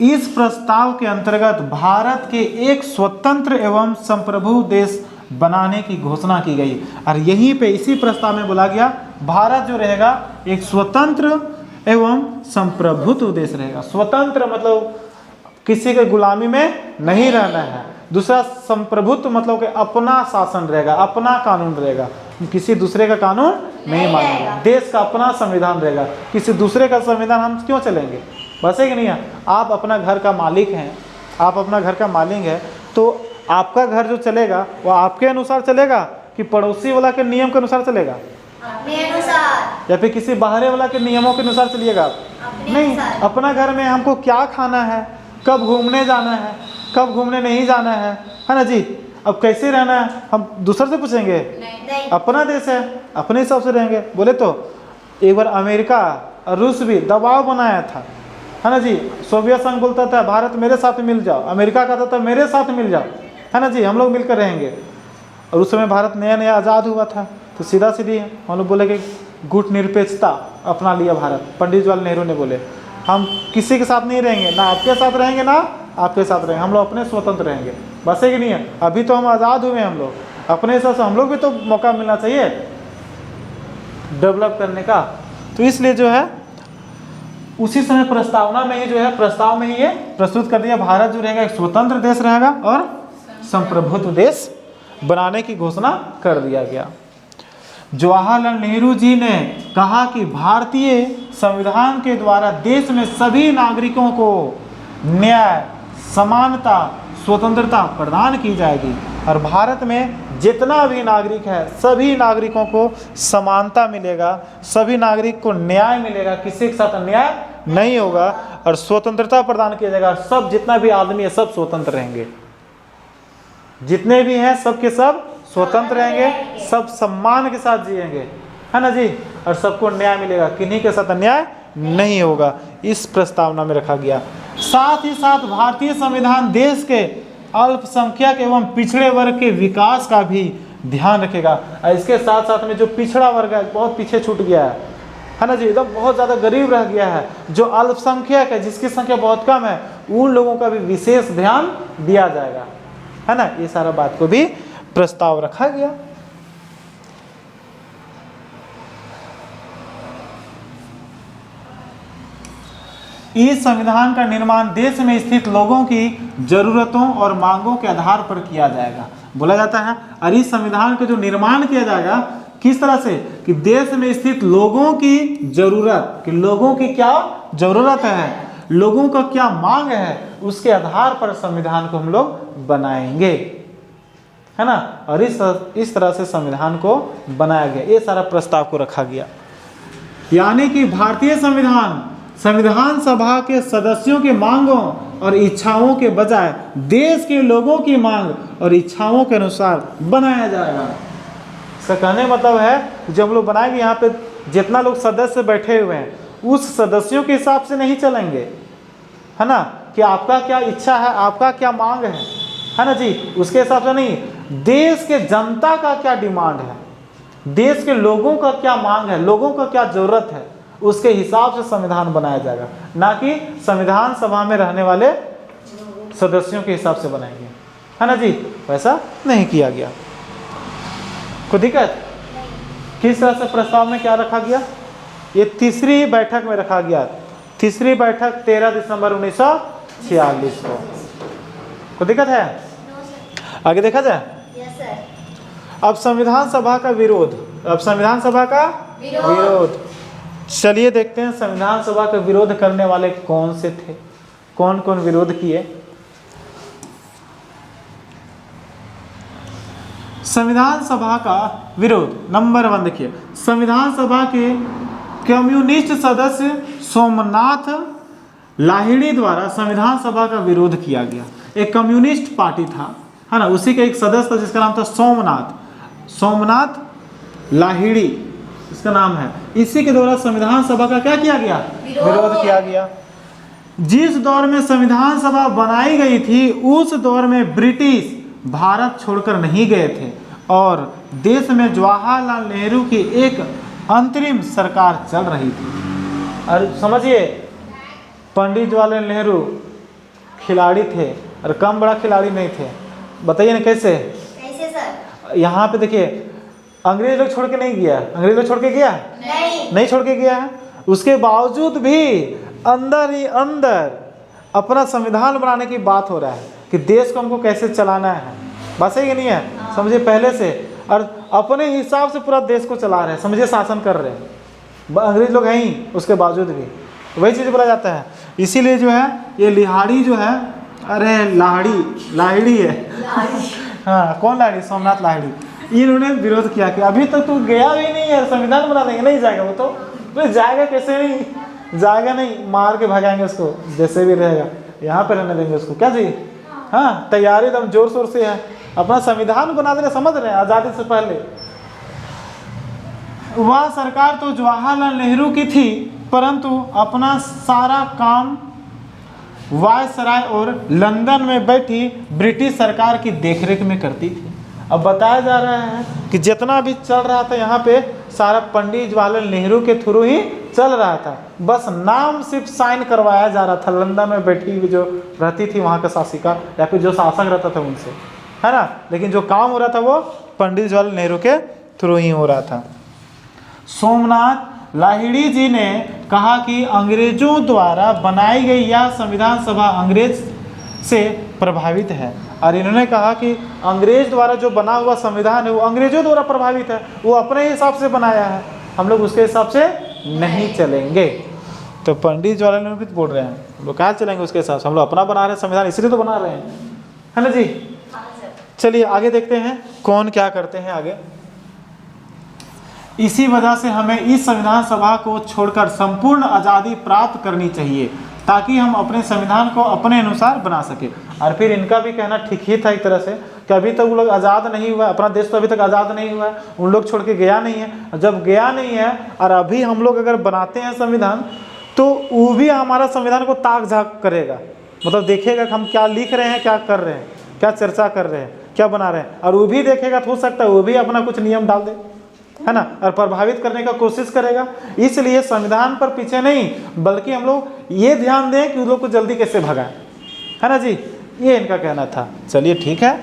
इस प्रस्ताव के अंतर्गत भारत के एक स्वतंत्र एवं संप्रभु देश बनाने की घोषणा की गई। और यहीं पे इसी प्रस्ताव में बोला गया भारत जो रहेगा एक स्वतंत्र एवं संप्रभुत्व देश रहेगा। स्वतंत्र मतलब किसी के गुलामी में नहीं रहना है। दूसरा संप्रभुत्व मतलब कि अपना शासन रहेगा, अपना कानून रहेगा, किसी दूसरे का कानून नहीं मानेगा। देश का अपना संविधान रहेगा, किसी दूसरे का संविधान हम क्यों चलेंगे? बस है कि नहीं है। आप अपना घर का मालिक हैं, आप अपना घर का मालिक हैं, तो आपका घर जो चलेगा वो आपके अनुसार चलेगा कि पड़ोसी वाला के नियम के अनुसार चलेगा? अपने अनुसार। या फिर किसी बाहरी वाला के नियमों के अनुसार चलिएगा? नहीं, अपना घर में हमको क्या खाना है, कब घूमने जाना है, कब घूमने नहीं जाना है ना जी। अब कैसे रहना है हम दूसरे से पूछेंगे? नहीं। अपना देश है, अपने हिसाब से रहेंगे। बोले तो एक बार अमेरिका और रूस भी दबाव बनाया था, है ना जी। सोवियत संघ बोलता था भारत मेरे साथ मिल जाओ, अमेरिका कहता था मेरे साथ मिल जाओ, है ना जी, हम लोग मिलकर रहेंगे। और उस समय भारत नया नया आज़ाद हुआ था, तो सीधा सीधी हम लोग बोले कि गुट निरपेक्षता अपना लिया भारत। पंडित जवाहरलाल नेहरू ने बोले हम किसी के साथ नहीं रहेंगे, ना आपके साथ रहेंगे ना आपके साथ रहेंगे, हम लोग अपने स्वतंत्र रहेंगे। बस है कि नहीं है। अभी तो हम आज़ाद हुए हैं, हम लोग अपने हिसाब से, हम लोग भी तो मौका मिलना चाहिए। डेवलप करने का। तो इसलिए जो है उसी समय प्रस्तावना में ही जो है, प्रस्ताव में ही ये प्रस्तुत कर दिया, भारत जो रहेगा एक स्वतंत्र देश रहेगा और संप्रभुत्व देश बनाने की घोषणा कर दिया गया। जवाहरलाल नेहरू जी ने कहा कि भारतीय संविधान के द्वारा देश में सभी नागरिकों को न्याय, समानता, स्वतंत्रता प्रदान की जाएगी और भारत में जितना भी नागरिक है सभी नागरिकों को समानता मिलेगा, सभी नागरिक को न्याय मिलेगा, किसी के साथ अन्याय नहीं होगा और स्वतंत्रता प्रदान किया जाएगा। सब जितना भी आदमी है सब स्वतंत्र रहेंगे, जितने भी हैं सब के सब स्वतंत्र रहेंगे, सब सम्मान के साथ जिएंगे, है ना जी, और सबको न्याय मिलेगा, किन्हीं के साथ अन्याय नहीं होगा। इस प्रस्तावना में रखा गया। साथ ही साथ भारतीय संविधान देश के अल्पसंख्यक एवं पिछड़े वर्ग के विकास का भी ध्यान रखेगा। और इसके साथ साथ में जो पिछड़ा वर्ग है बहुत पीछे छूट गया है ना जी, एकदम बहुत ज़्यादा गरीब रह गया है, जो अल्पसंख्यक है जिसकी संख्या बहुत कम है, उन लोगों का भी विशेष ध्यान दिया जाएगा, है ना। ये सारा बात को भी प्रस्ताव रखा गया। इस संविधान का निर्माण देश में स्थित लोगों की जरूरतों और मांगों के आधार पर किया जाएगा, बोला जाता है। और इस संविधान का जो निर्माण किया जाएगा किस तरह से कि देश में स्थित लोगों की जरूरत, कि लोगों की क्या जरूरत है, लोगों का क्या मांग है, उसके आधार पर संविधान को हम लोग बनाएंगे, है ना। और इस तरह से संविधान को बनाया गया। ये सारा प्रस्ताव को रखा गया। यानी कि भारतीय संविधान सभा के सदस्यों के मांगों और इच्छाओं के बजाय देश के लोगों की मांग और इच्छाओं के अनुसार बनाया जाएगा। इसका कहने का मतलब है जब हम लोग बनाएंगे, यहाँ पे जितना लोग सदस्य बैठे हुए हैं उस सदस्यों के हिसाब से नहीं चलेंगे, है ना, कि आपका क्या इच्छा है, आपका क्या मांग है ना जी, उसके हिसाब से नहीं, देश के जनता का क्या डिमांड है, देश के लोगों का क्या मांग है, लोगों का क्या जरूरत है, उसके हिसाब से संविधान बनाया जाएगा, ना कि संविधान सभा में रहने वाले सदस्यों के हिसाब से बनाएंगे, है ना जी। वैसा नहीं किया गया। कोई दिक्कत? किस तरह से प्रस्ताव में क्या रखा गया? ये तीसरी बैठक में रखा गया। तीसरी बैठक 13 दिसंबर 1946 को। कोई दिक्कत है? आगे देखा जाए। Yes sir. अब संविधान सभा का विरोध, अब संविधान सभा का विरोध, चलिए देखते हैं संविधान सभा का विरोध करने वाले कौन से थे, कौन कौन विरोध किए। संविधान सभा का विरोध नंबर 1 देखिए, संविधान सभा के कम्युनिस्ट सदस्य सोमनाथ लाहिड़ी द्वारा संविधान सभा का विरोध किया गया। एक कम्युनिस्ट पार्टी था, है ना, उसी का एक सदस्य था जिसका नाम था सोमनाथ लाहिड़ी, इसका नाम है। इसी के द्वारा संविधान सभा का क्या किया गया? विरोध किया गया। जिस दौर में संविधान सभा बनाई गई थी उस दौर में ब्रिटिश भारत छोड़कर नहीं गए थे और देश में जवाहरलाल नेहरू की एक अंतरिम सरकार चल रही थी। और समझिए, पंडित जवाहरलाल नेहरू खिलाड़ी थे और कम बड़ा खिलाड़ी नहीं थे। बताइए ना कैसे? कैसे सर? यहाँ पे देखिए, अंग्रेज लोग छोड़ के नहीं गया, अंग्रेज लोग छोड़ के गया नहीं छोड़ के गया है। उसके बावजूद भी अंदर ही अंदर अपना संविधान बनाने की बात हो रहा है कि देश को हमको कैसे चलाना है। बात सही कि नहीं है? समझिए, पहले से और अपने हिसाब से पूरा देश को चला रहे हैं, समझिए, शासन कर रहे हैं। अंग्रेज लोग हैं ही, उसके बावजूद भी वही चीज़ बोला जाता है। इसीलिए जो है ये लिहाड़ी जो है, अरे लाहिड़ी है हाँ, कौन लाहिड़ी? सोमनाथ लाहिड़ी। इन्होंने विरोध किया कि अभी तक तो गया भी नहीं है, संविधान बना देंगे, नहीं जाएगा वो तो जाएगा कैसे? नहीं जाएगा, नहीं, मार के भगाएंगे उसको जैसे भी रहेगा, यहाँ पे रहने देंगे उसको, क्या जी? हाँ, तैयारी एकदम जोर शोर से है, अपना संविधान बना देना, समझ रहे हैं, आज़ादी से पहले। वह सरकार तो जवाहरलाल नेहरू की थी, परंतु अपना सारा काम वायसराय और लंदन में बैठी ब्रिटिश सरकार की देखरेख में करती थी। अब बताया जा रहा है कि जितना भी चल रहा था यहाँ पे सारा पंडित जवाहरलाल नेहरू के थ्रू ही चल रहा था, बस नाम सिर्फ साइन करवाया जा रहा था। लंदन में बैठी हुई जो रहती थी वहाँ का शासिका या फिर जो शासक रहता था उनसे, है ना, लेकिन जो काम हो रहा था वो पंडित जवाहरलाल नेहरू के थ्रू ही हो रहा था। सोमनाथ लाहिड़ी जी ने कहा कि अंग्रेजों द्वारा बनाई गई यह संविधान सभा अंग्रेज से प्रभावित है। और इन्होंने कहा कि अंग्रेज द्वारा जो बना हुआ संविधान है वो अंग्रेजों द्वारा प्रभावित है, वो अपने हिसाब से बनाया है, हम लोग उसके हिसाब से नहीं चलेंगे। तो पंडित जवाहरलाल नेहरू भी बोल रहे हैं हम लोग कहाँ चलेंगे उसके हिसाब से, हम लोग अपना बना रहे हैं संविधान, इसलिए तो बना रहे हैं, है ना जी। हाँ सर। चलिए आगे देखते हैं कौन क्या करते हैं आगे। इसी वजह से हमें इस संविधान सभा को छोड़कर संपूर्ण आज़ादी प्राप्त करनी चाहिए ताकि हम अपने संविधान को अपने अनुसार बना सके। और फिर इनका भी कहना ठीक ही था एक तरह से कि अभी तक वो लोग आज़ाद नहीं हुआ, अपना देश तो अभी तक आज़ाद नहीं हुआ है, उन लोग छोड़ के गया नहीं है। जब गया नहीं है और अभी हम लोग अगर बनाते हैं संविधान तो वो भी हमारा संविधान को ताक झाक करेगा, मतलब देखेगा कि हम क्या लिख रहे हैं, क्या कर रहे हैं, क्या चर्चा कर रहे हैं, क्या बना रहे हैं, और वो भी देखेगा तो हो सकता है वो भी अपना कुछ नियम डाल दे, है ना, और प्रभावित करने का कोशिश करेगा। इसलिए संविधान पर पीछे नहीं बल्कि हम लोग ये ध्यान दें कि उन लोग को जल्दी कैसे भगाएं, है ना जी, ये इनका कहना था। चलिए ठीक है।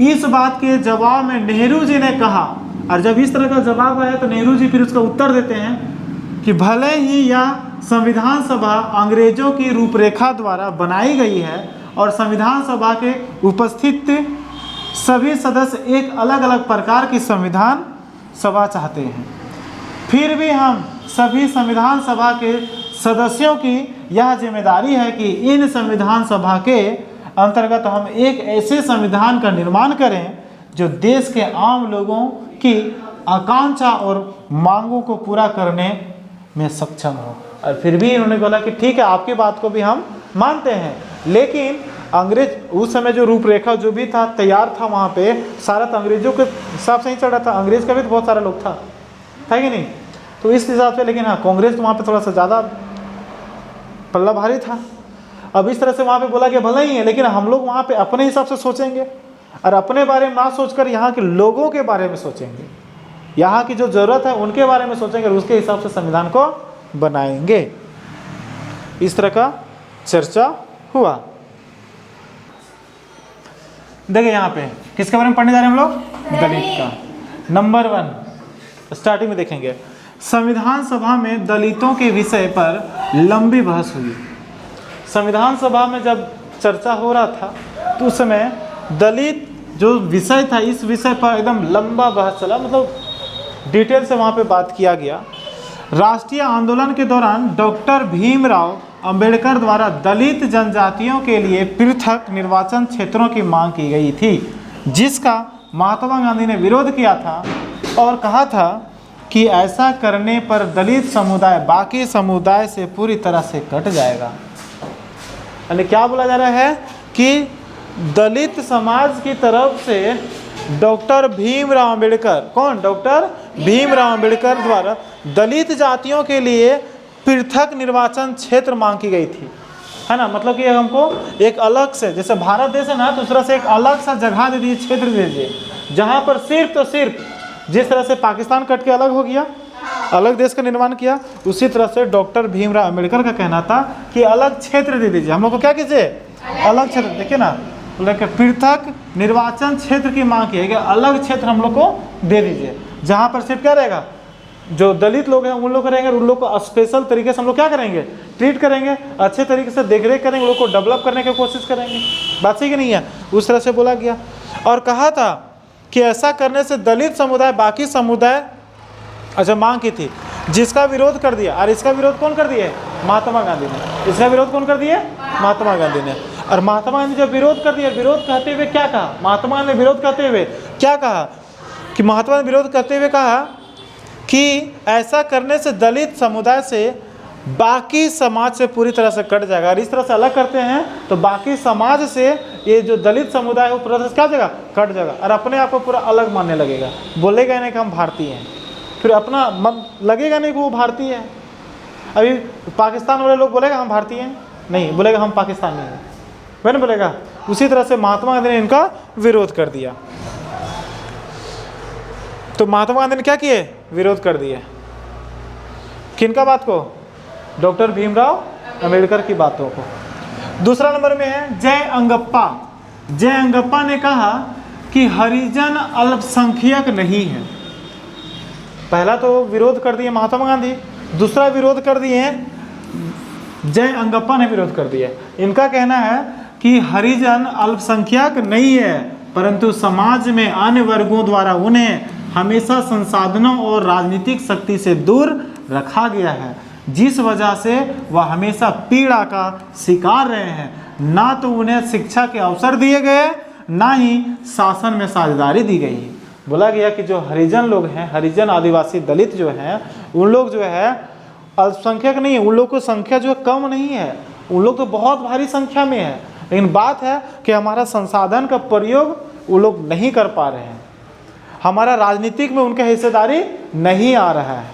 इस बात के जवाब में नेहरू जी ने कहा, और जब इस तरह का जवाब आया तो नेहरू जी फिर उसका उत्तर देते हैं कि भले ही यह संविधान सभा अंग्रेजों की रूपरेखा द्वारा बनाई गई है और संविधान सभा के उपस्थित सभी सदस्य एक अलग अलग प्रकार की संविधान सभा चाहते हैं, फिर भी हम सभी संविधान सभा के सदस्यों की यह जिम्मेदारी है कि इन संविधान सभा के अंतर्गत हम एक ऐसे संविधान का निर्माण करें जो देश के आम लोगों की आकांक्षा और मांगों को पूरा करने में सक्षम हो। और फिर भी इन्होंने बोला कि ठीक है आपकी बात को भी हम मानते हैं, लेकिन अंग्रेज उस समय जो रूपरेखा जो भी था तैयार था वहाँ पे सारा तो अंग्रेजों के हिसाब से ही चल रहा था, अंग्रेज का भी तो बहुत सारा लोग था कि नहीं, तो इस हिसाब से। लेकिन हाँ कांग्रेस तो वहाँ पे थोड़ा सा ज़्यादा पल्ला भारी था। अब इस तरह से वहाँ पे बोला कि भला ही है, लेकिन हम लोग वहाँ पे अपने हिसाब से सोचेंगे और अपने बारे में ना सोचकर यहाँ के लोगों के बारे में सोचेंगे, यहाँ की जो ज़रूरत है उनके बारे में सोचेंगे और उसके हिसाब से संविधान को बनाएंगे। इस तरह का चर्चा हुआ। देखिए यहाँ पे किसके बारे में पढ़ने जा रहे हैं हम लोग, दलित का। नंबर 1 स्टार्टिंग में देखेंगे, संविधान सभा में दलितों के विषय पर लंबी बहस हुई। संविधान सभा में जब चर्चा हो रहा था तो उस समय दलित जो विषय था इस विषय पर एकदम लंबा बहस चला, मतलब डिटेल से वहाँ पे बात किया गया। राष्ट्रीय आंदोलन के दौरान डॉक्टर भीमराव अंबेडकर द्वारा दलित जनजातियों के लिए पृथक निर्वाचन क्षेत्रों की मांग की गई थी, जिसका महात्मा गांधी ने विरोध किया था और कहा था कि ऐसा करने पर दलित समुदाय बाकी समुदाय से पूरी तरह से कट जाएगा। यानी क्या बोला जा रहा है कि दलित समाज की तरफ से डॉक्टर भीमराव अंबेडकर, कौन, डॉक्टर भीमराव अंबेडकर द्वारा दलित जातियों के लिए पृथक निर्वाचन क्षेत्र मांग की गई थी, है ना, मतलब कि हमको एक अलग से, जैसे भारत देश है ना तो उस तरह से एक अलग सा जगह दे दीजिए, क्षेत्र दे दीजिए जहाँ पर सिर्फ तो सिर्फ जिस तरह से पाकिस्तान कट के अलग हो गया, अलग देश का निर्माण किया, उसी तरह से डॉक्टर भीमराव अंबेडकर का कहना था कि अलग क्षेत्र दे दीजिए, हम लोग को क्या कीजिए, अलग क्षेत्र। देखिए ना, पृथक निर्वाचन क्षेत्र की मांग की है कि अलग क्षेत्र हम लोग को दे दीजिए, जहाँ पर सिर्फ क्या रहेगा, जो दलित लोग हैं उन लोग रहेंगे, उन लोग को स्पेशल तरीके से हम लोग क्या करेंगे, ट्रीट करेंगे, अच्छे तरीके से देखरेख करेंगे, उन लोग को डेवलप करने की कोशिश करेंगे। बात सही कि नहीं है, उस तरह से बोला गया। और कहा था कि ऐसा करने से दलित समुदाय बाकी समुदाय, अच्छा मांग की थी, जिसका विरोध कर दिया। और इसका विरोध कौन कर दिया, महात्मा गांधी ने। इसका विरोध कौन कर दिया, महात्मा गांधी ने। और महात्मा गांधी जब विरोध कर दिया, विरोध कहते हुए क्या कहा, महात्मा गांधी ने विरोध करते हुए क्या कहा कि महात्मा ने विरोध करते हुए कहा कि ऐसा करने से दलित समुदाय से बाकी समाज से पूरी तरह से कट जाएगा। और इस तरह से अलग करते हैं तो बाकी समाज से ये जो दलित समुदाय है वो पूरा क्या जाएगा, कट जाएगा और अपने आप को पूरा अलग मानने लगेगा, बोलेगा नहीं कि हम भारतीय हैं, फिर अपना मन लगेगा नहीं कि वो भारतीय है। अभी पाकिस्तान वाले लोग बोलेगा हम भारतीय हैं, नहीं बोलेगा हम पाकिस्तानी हैं, वह नहीं बोलेगा। उसी तरह से महात्मा गांधी ने इनका विरोध कर दिया। तो महात्मा गांधी ने क्या किए, विरोध कर दिए, किनका बात को, डॉक्टर भीमराव अंबेडकर की बातों को। दूसरा नंबर में है जय अंगप्पा। जय अंगप्पा ने कहा कि हरिजन अल्पसंख्यक नहीं है। पहला तो विरोध कर दिए महात्मा गांधी, दूसरा विरोध कर दिए जय अंगप्पा ने विरोध कर दिया। इनका कहना है कि हरिजन अल्पसंख्यक नहीं है, परंतु समाज में अन्य वर्गों द्वारा उन्हें हमेशा संसाधनों और राजनीतिक शक्ति से दूर रखा गया है, जिस वजह से वह हमेशा पीड़ा का शिकार रहे हैं। ना तो उन्हें शिक्षा के अवसर दिए गए, ना ही शासन में साझेदारी दी गई। बोला गया कि जो हरिजन लोग हैं, हरिजन आदिवासी दलित जो हैं, उन लोग जो है अल्पसंख्यक नहीं है, उन लोग की संख्या जो है कम नहीं है, उन लोग तो बहुत भारी संख्या में है, लेकिन बात है कि हमारा संसाधन का प्रयोग वो लोग नहीं कर पा रहे हैं, हमारा राजनीतिक में उनका हिस्सेदारी नहीं आ रहा है।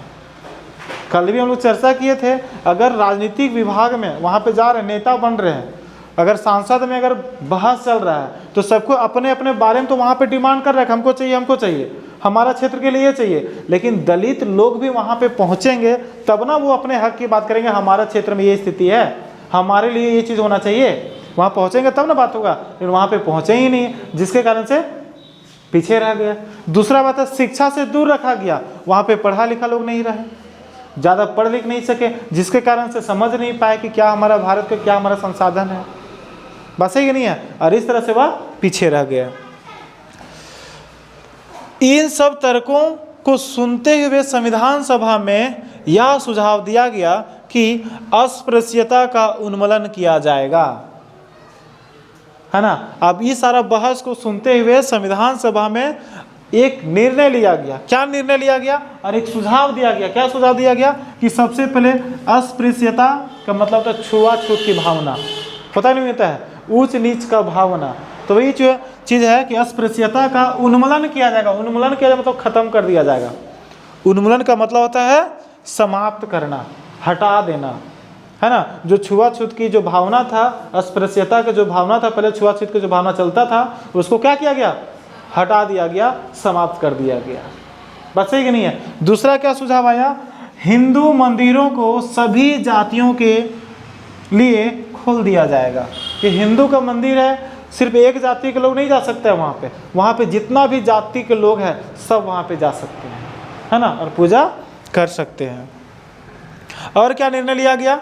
कल भी हम लोग चर्चा किए थे, अगर राजनीतिक विभाग में वहाँ पे जा रहे नेता बन रहे हैं, अगर सांसद में अगर बहस चल रहा है तो सबको अपने अपने बारे में तो वहाँ पे डिमांड कर रहे हैं, हमको चाहिए, हमको चाहिए, हमारा क्षेत्र के लिए चाहिए, लेकिन दलित लोग भी वहाँ पे पहुँचेंगे तब ना वो अपने हक की बात करेंगे, हमारा क्षेत्र में ये स्थिति है, हमारे लिए ये चीज़ होना चाहिए। वहाँ पहुँचेंगे तब ना बात होगा, लेकिन वहाँ पे पहुँचे ही नहीं, जिसके कारण से पीछे रह गया। दूसरा बात है शिक्षा से दूर रखा गया, वहाँ पे पढ़ा लिखा लोग नहीं रहे, ज़्यादा पढ़ लिख नहीं सके, जिसके कारण से समझ नहीं पाए कि क्या हमारा भारत का क्या हमारा संसाधन है, बस ही नहीं है, और इस तरह से वह पीछे रह गया। इन सब तर्कों को सुनते हुए संविधान सभा में यह सुझाव दिया गया कि अस्पृश्यता का उन्मूलन किया जाएगा, है ना। अब इस सारा बहस को सुनते हुए संविधान सभा में एक निर्णय लिया गया। क्या निर्णय लिया गया और एक सुझाव दिया गया। क्या सुझाव दिया गया कि सबसे पहले अस्पृश्यता का मतलब होता है छुआछूत की भावना, पता नहीं होता है, ऊंच नीच का भावना, तो वही जो चीज़ है कि अस्पृश्यता का उन्मूलन किया जाएगा। उन्मूलन किया जाएगा मतलब खत्म कर दिया जाएगा। उन्मूलन का मतलब होता है समाप्त करना, हटा देना, है ना। जो छुआछूत की जो भावना था, अस्पृश्यता का जो भावना था, पहले छुआछूत का जो भावना चलता था, उसको क्या किया गया, हटा दिया गया, समाप्त कर दिया गया। बस सही कि नहीं है। दूसरा क्या सुझाव आया, हिंदू मंदिरों को सभी जातियों के लिए खोल दिया जाएगा, कि हिंदू का मंदिर है, सिर्फ एक जाति के लोग नहीं जा सकते हैं वहाँ पे जितना भी जाति के लोग हैं सब वहाँ पे जा सकते हैं, है ना, और पूजा कर सकते हैं। और क्या निर्णय लिया गया,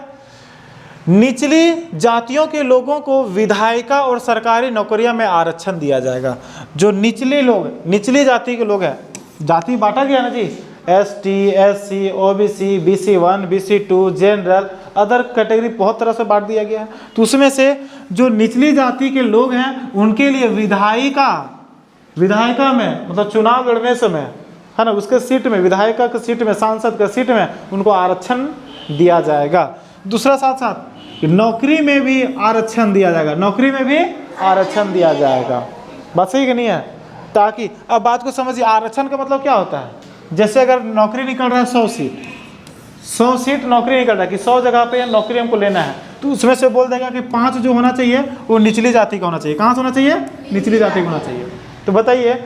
निचली जातियों के लोगों को विधायिका और सरकारी नौकरियां में आरक्षण दिया जाएगा। जो निचले लोग, निचली जाति के लोग हैं, जाति बांटा गया ना जी, ST, SC, OBC, BC1, BC2, general, other category बहुत तरह से बांट दिया गया है। तो उसमें से जो निचली जाति के लोग हैं उनके लिए विधायिका में मतलब चुनाव लड़ने समय, है ना, उसके सीट में, विधायिका के सीट में, सांसद के सीट में उनको आरक्षण दिया जाएगा। दूसरा साथ साथ नौकरी में भी आरक्षण दिया जाएगा, नौकरी में भी आरक्षण दिया जाएगा। बात सही कि नहीं है। ताकि अब बात को समझिए, आरक्षण का मतलब क्या होता है, जैसे अगर नौकरी निकल रहा है 100 सीट नौकरी निकल रहा है कि 100 जगह पे नौकरी हमको लेना है, तो उसमें से बोल देगा कि 5 जो होना चाहिए वो निचली जाति का होना चाहिए। कहाँ से होना चाहिए, निचली जाति का होना चाहिए। तो बताइए,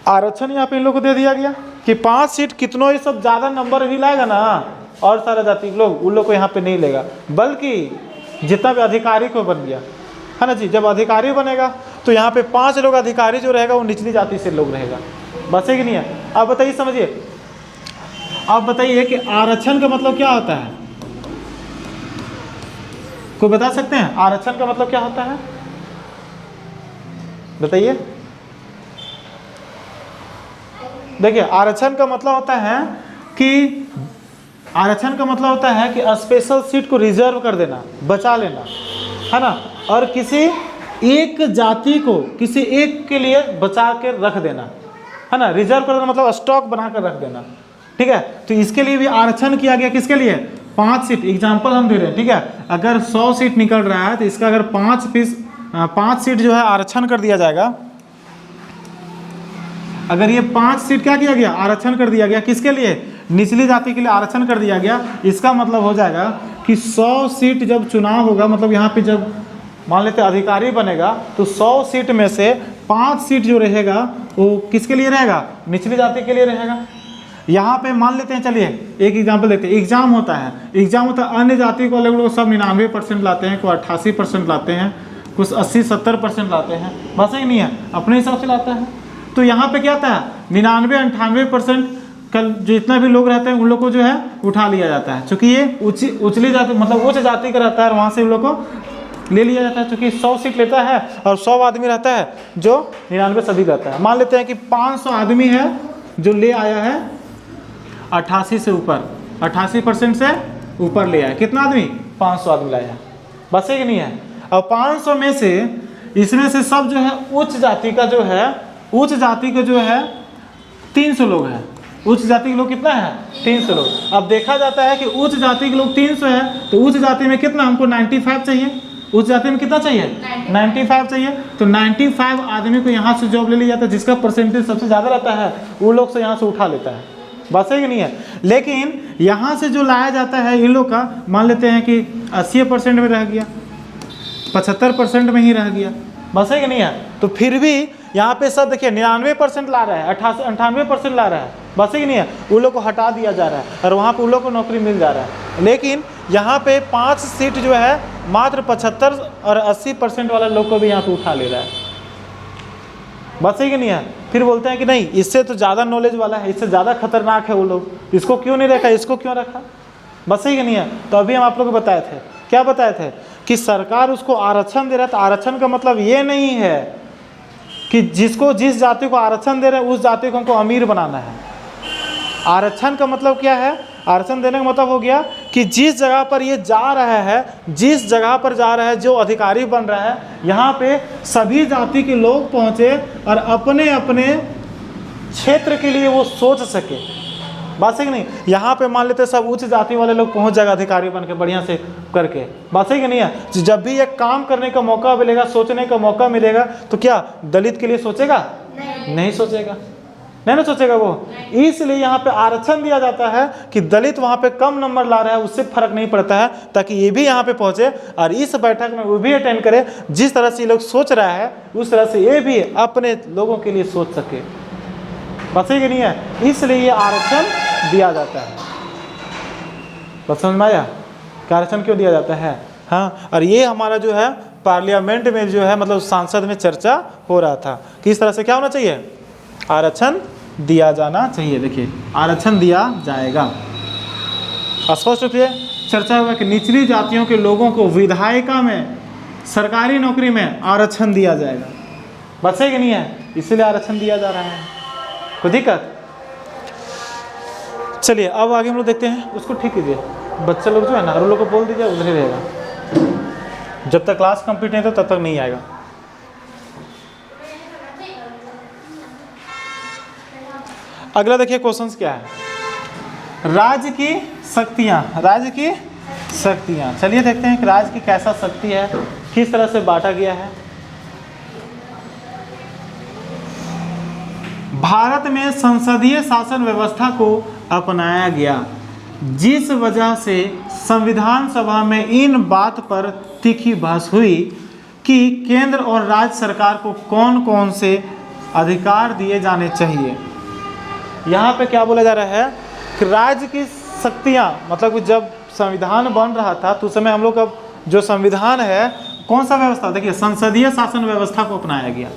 आरक्षण यहाँ पे इन लोग को दे दिया गया कि 5 सीट कितनों, ये सब ज़्यादा नंबर भी लाएगा ना, और सारे जाति के लोग, उन लोग को यहाँ पे नहीं लेगा, बल्कि जितना भी अधिकारी को बन गया, है ना जी, जब अधिकारी बनेगा तो यहाँ पे 5 लोग अधिकारी जो रहेगा वो निचली जाति से लोग रहेगा। बस है कि नहीं है। अब बताइए, समझिए, आप बताइए कि आरक्षण का मतलब क्या होता है, कोई बता सकते हैं आरक्षण का मतलब क्या होता है, बताइए। देखिए, आरक्षण का मतलब होता है कि स्पेशल सीट को रिजर्व कर देना, बचा लेना, है ना, और किसी एक जाति को किसी एक के लिए बचा के रख देना, है ना। रिजर्व कर देना मतलब स्टॉक बना कर रख देना, ठीक है। तो इसके लिए भी आरक्षण किया गया, किसके लिए, 5 सीट। एग्जाम्पल हम दे रहे हैं, ठीक है। अगर 100 सीट निकल रहा है तो इसका अगर 5 सीट जो है आरक्षण कर दिया जाएगा। अगर ये 5 सीट क्या किया गया, आरक्षण कर दिया गया, किसके लिए, निचली जाति के लिए आरक्षण कर दिया गया। इसका मतलब हो जाएगा कि 100 सीट जब चुनाव होगा, मतलब यहाँ पे जब मान लेते अधिकारी बनेगा, तो 100 सीट में से 5 सीट जो रहेगा वो किसके लिए रहेगा, निचली जाति के लिए रहेगा। यहाँ पे मान लेते हैं, चलिए एक एग्जाम्पल देते हैं। एग्जाम होता है अन्य जाति को अलग लोग सब 99% लाते हैं, कोई 88% लाते हैं, कुछ 80-70% लाते हैं, बस ही नहीं है, अपने हिसाब से लाता है। तो यहाँ पे क्या आता है, 99-98% कल जो इतना भी लोग रहते हैं उन लोग को जो है उठा लिया जाता है, क्योंकि ये उचली जाति मतलब उच्च जाति का रहता है और वहाँ से उन लोग को ले लिया जाता है, क्योंकि 100 सीट लेता है और 100 आदमी रहता है जो 99 सदी रहता है। मान लेते हैं कि 500 आदमी है जो ले आया है 88 से ऊपर, 88% से ऊपर ले आया। कितना आदमी? 500 आदमी लाया। बस है कि नहीं है? अब 500 में से इसमें से सब जो है उच्च जाति का जो है, उच्च जाति का जो है 300 लोग हैं। उच्च जाति के लोग कितना है? 300 लोग। अब देखा जाता है कि उच्च जाति के लोग 300 है, तो उच्च जाति में कितना हमको 95 चाहिए। उच्च जाति में कितना चाहिए? 95 चाहिए। तो 95 आदमी को यहाँ से जॉब ले लिया जाता है, जिसका परसेंटेज सबसे ज़्यादा रहता है वो लोग से यहाँ से उठा लेता है। बस है कि नहीं है? लेकिन यहाँ से जो लाया जाता है इन लोग का, मान लेते हैं कि 80% में रह गया, 75% में ही रह गया। बस है कि नहीं है? तो फिर भी यहाँ पे सब देखिए 99% ला रहा है, 98% ला रहा है। बस है कि नहीं है? उन लोग को हटा दिया जा रहा है और वहाँ पे उन लोग को नौकरी मिल जा रहा है। लेकिन यहाँ पे 5 सीट जो है मात्र 75 और 80% वाला लोग को भी यहाँ पे उठा ले रहा है। बस है कि नहीं है? फिर बोलते हैं कि नहीं, इससे तो ज़्यादा नॉलेज वाला है, इससे ज़्यादा खतरनाक है वो लोग, इसको क्यों नहीं रखा, इसको क्यों रखा। बस है कि नहीं है? तो अभी हम आप लोग को बताए थे, क्या बताए थे कि सरकार उसको आरक्षण दे रहा है। तो आरक्षण का मतलब ये नहीं है कि जिस जाति को आरक्षण दे रहे हैं उस जाति को हमको अमीर बनाना है। आरक्षण का मतलब क्या है? आरक्षण देने का मतलब हो गया कि जिस जगह पर ये जा रहा है, जिस जगह पर जा रहा है, जो अधिकारी बन रहा है, यहाँ पे सभी जाति के लोग पहुँचे और अपने अपने क्षेत्र के लिए वो सोच सके। बात है कि नहीं? यहाँ पे मान लेते सब उच्च जाति वाले लोग पहुँच जाएगा अधिकारी बन के बढ़िया से करके। बात है कि नहीं है? जब भी एक काम करने का मौका मिलेगा, सोचने का मौका मिलेगा, तो क्या दलित के लिए सोचेगा? नहीं सोचेगा, नहीं ना सोचेगा वो। इसलिए यहाँ पे आरक्षण दिया जाता है कि दलित वहाँ पे कम नंबर ला रहा है उससे फर्क नहीं पड़ता है, ताकि ये भी यहाँ पे पहुँचे और इस बैठक में वो भी अटेंड करे। जिस तरह से ये लोग सोच रहा है उस तरह से ये भी अपने लोगों के लिए सोच सके। बस है कि नहीं है? इसलिए ये आरक्षण दिया जाता है। बस समझ में आया कि आरक्षण क्यों दिया जाता है? हाँ, और ये हमारा जो है पार्लियामेंट में जो है मतलब सांसद में चर्चा हो रहा था, किस तरह से क्या होना चाहिए? आरक्षण दिया जाना चाहिए। देखिए आरक्षण दिया जाएगा। स्पष्ट रूप से चर्चा हुआ कि निचली जातियों के लोगों को विधायिका में, सरकारी नौकरी में आरक्षण दिया जाएगा। बस है कि नहीं है? इसलिए आरक्षण दिया जा रहा है। कोई दिक्कत? चलिए अब आगे हम लोग देखते हैं, उसको ठीक कीजिए। बच्चा लोग जो है ना, उन लोग को बोल दीजिए उधर ही रहेगा, जब तक क्लास कंप्लीट नहीं तो तब तक नहीं आएगा। अगला देखिए क्वेश्चंस क्या है? राज्य की शक्तियाँ, राज्य की शक्तियाँ। चलिए देखते हैं कि राज्य की कैसा शक्ति है, किस तरह से बांटा गया है। भारत में संसदीय शासन व्यवस्था को अपनाया गया, जिस वजह से संविधान सभा में इन बात पर तीखी बहस हुई कि केंद्र और राज्य सरकार को कौन कौन से अधिकार दिए जाने चाहिए। यहाँ पे क्या बोला जा रहा है कि राज्य की शक्तियाँ, मतलब कि जब संविधान बन रहा था तो उस समय हम लोग का जो संविधान है कौन सा व्यवस्था? देखिए संसदीय शासन व्यवस्था को अपनाया गया।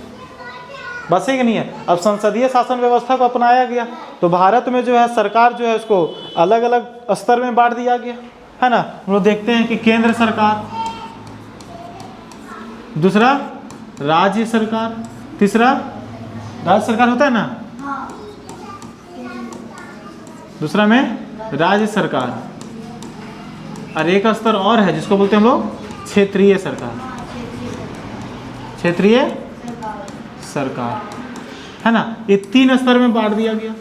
बस है कि नहीं है? अब संसदीय शासन व्यवस्था को अपनाया गया तो भारत में जो है सरकार जो है उसको अलग अलग स्तर में बांट दिया गया है ना। हम लोग देखते हैं कि केंद्र सरकार, दूसरा राज्य सरकार, तीसरा राज्य सरकार होता है ना, दूसरा में राज्य सरकार, और एक स्तर और है जिसको बोलते हैं हम लोग क्षेत्रीय सरकार, क्षेत्रीय सरकार है ना। ये 3 स्तर में बांट दिया गया।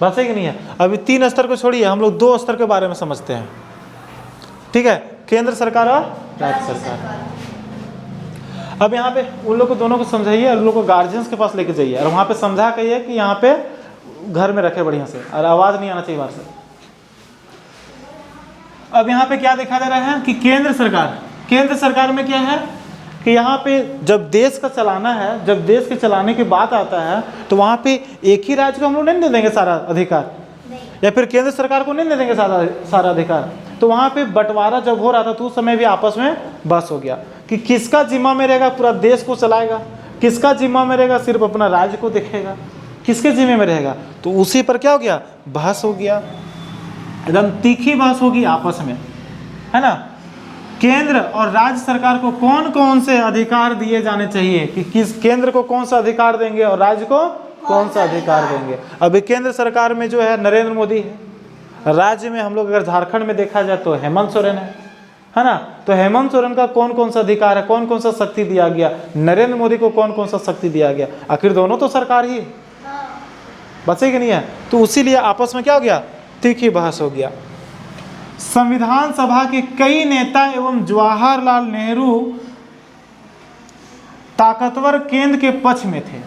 बस है कि नहीं है? अभी 3 स्तर को छोड़िए, हम लोग 2 स्तर के बारे में समझते हैं। ठीक है, केंद्र सरकार और राज्य सरकार। अब यहाँ पे उन लोग को दोनों को समझाइए और उन लोग को गार्जियंस के पास लेके जाइए और वहाँ पे समझा कहिए कि यहाँ पे घर में रखे बढ़िया से और आवाज़ नहीं आना चाहिए बाहर से। अब यहाँ पे क्या देखा जा रहा है कि केंद्र सरकार में क्या है कि यहाँ पे जब देश का चलाना है, जब देश के चलाने की बात आता है तो वहाँ पे एक ही राज्य को हम लोग नहीं दे देंगे सारा अधिकार, या फिर केंद्र सरकार को नहीं दे देंगे सारा अधिकार। तो वहाँ पे बंटवारा जब हो रहा था तो उस समय भी आपस में बहस हो गया कि किसका जिम्मा में रहेगा पूरा देश को चलाएगा, किसका जिम्मा में रहेगा सिर्फ अपना राज्य को देखेगा, किसके जिम्मे में रहेगा। तो उसी पर क्या हो गया, बहस हो गया, एकदम तीखी बहस होगी आपस में, है ना। केंद्र और राज्य सरकार को कौन कौन से अधिकार दिए जाने चाहिए, कि किस केंद्र को कौन सा अधिकार देंगे और राज्य को कौन सा अधिकार देंगे। अभी केंद्र सरकार में जो है नरेंद्र मोदी है, राज्य में हम लोग अगर झारखंड में देखा जाए तो हेमंत सोरेन है ना। तो हेमंत सोरेन का कौन कौन सा अधिकार है, कौन कौन सा शक्ति दिया गया, नरेंद्र मोदी को कौन कौन सा शक्ति दिया गया। आखिर दोनों तो सरकार ही बचे कि नहीं है। तो उसीलिए आपस में क्या हो गया, तीखी बहस हो गया। संविधान सभा के कई नेता एवं जवाहरलाल नेहरू ताकतवर केंद्र के पक्ष में थे।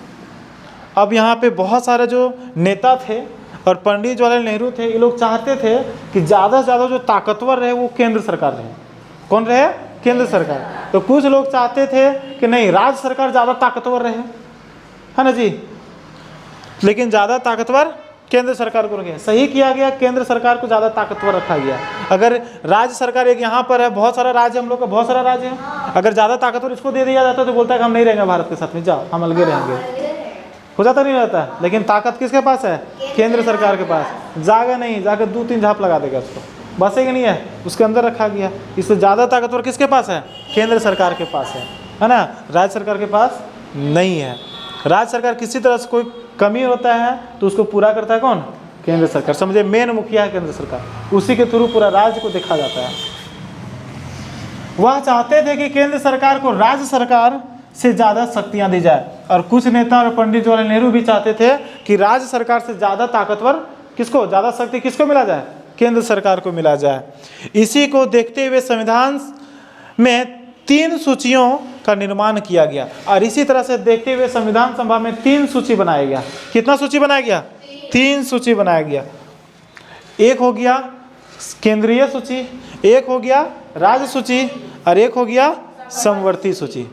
अब यहाँ पे बहुत सारे जो नेता थे और पंडित जवाहरलाल नेहरू थे, ये लोग चाहते थे कि ज़्यादा से ज़्यादा जो ताकतवर रहे वो केंद्र सरकार रहे। कौन रहे, केंद्र सरकार। तो कुछ लोग चाहते थे कि नहीं, राज्य सरकार ज़्यादा ताकतवर रहे, है ना जी, लेकिन ज़्यादा ताकतवर केंद्र सरकार को रखे। सही किया गया, केंद्र सरकार को ज़्यादा ताकतवर रखा गया। अगर राज्य सरकार एक यहाँ पर है, बहुत सारा राज्य, हम लोग का बहुत सारा राज्य है, अगर ज़्यादा ताकतवर इसको दे दिया जाता तो बोलता है कि हम नहीं रहेंगे भारत के साथ में, जाओ हम अलगे रहेंगे, हो जाता नहीं रहता। लेकिन ताकत किसके पास है, केंद्र सरकार के पास। जागा नहीं, जाकर 2-3 झाप लगा देगा उसको, बस है कि नहीं है, उसके अंदर रखा गया। इससे ज़्यादा ताकतवर किसके पास है, केंद्र सरकार के पास है ना, राज्य सरकार के पास नहीं है। राज्य सरकार किसी तरह से कोई कमी होता है तो उसको पूरा करता है कौन, केंद्र सरकार। समझे, मेन मुखिया है केंद्र सरकार, उसी के थ्रू पूरा राज्य को देखा जाता है। वह चाहते थे कि केंद्र सरकार को राज्य सरकार से ज़्यादा शक्तियां दी जाए, और कुछ नेता और पंडित जवाहरलाल नेहरू भी चाहते थे कि राज्य सरकार से ज़्यादा ताकतवर किसको, ज़्यादा शक्ति किसको मिला जाए, केंद्र सरकार को मिला जाए। इसी को देखते हुए संविधान में 3 सूचियों का निर्माण किया गया, और इसी तरह से देखते हुए संविधान सभा में 3 सूची बनाया गया। कितना सूची बनाया गया, 3 सूची बनाया गया। एक हो गया केंद्रीय सूची, एक हो गया राज्य सूची, और एक हो गया समवर्ती सूची।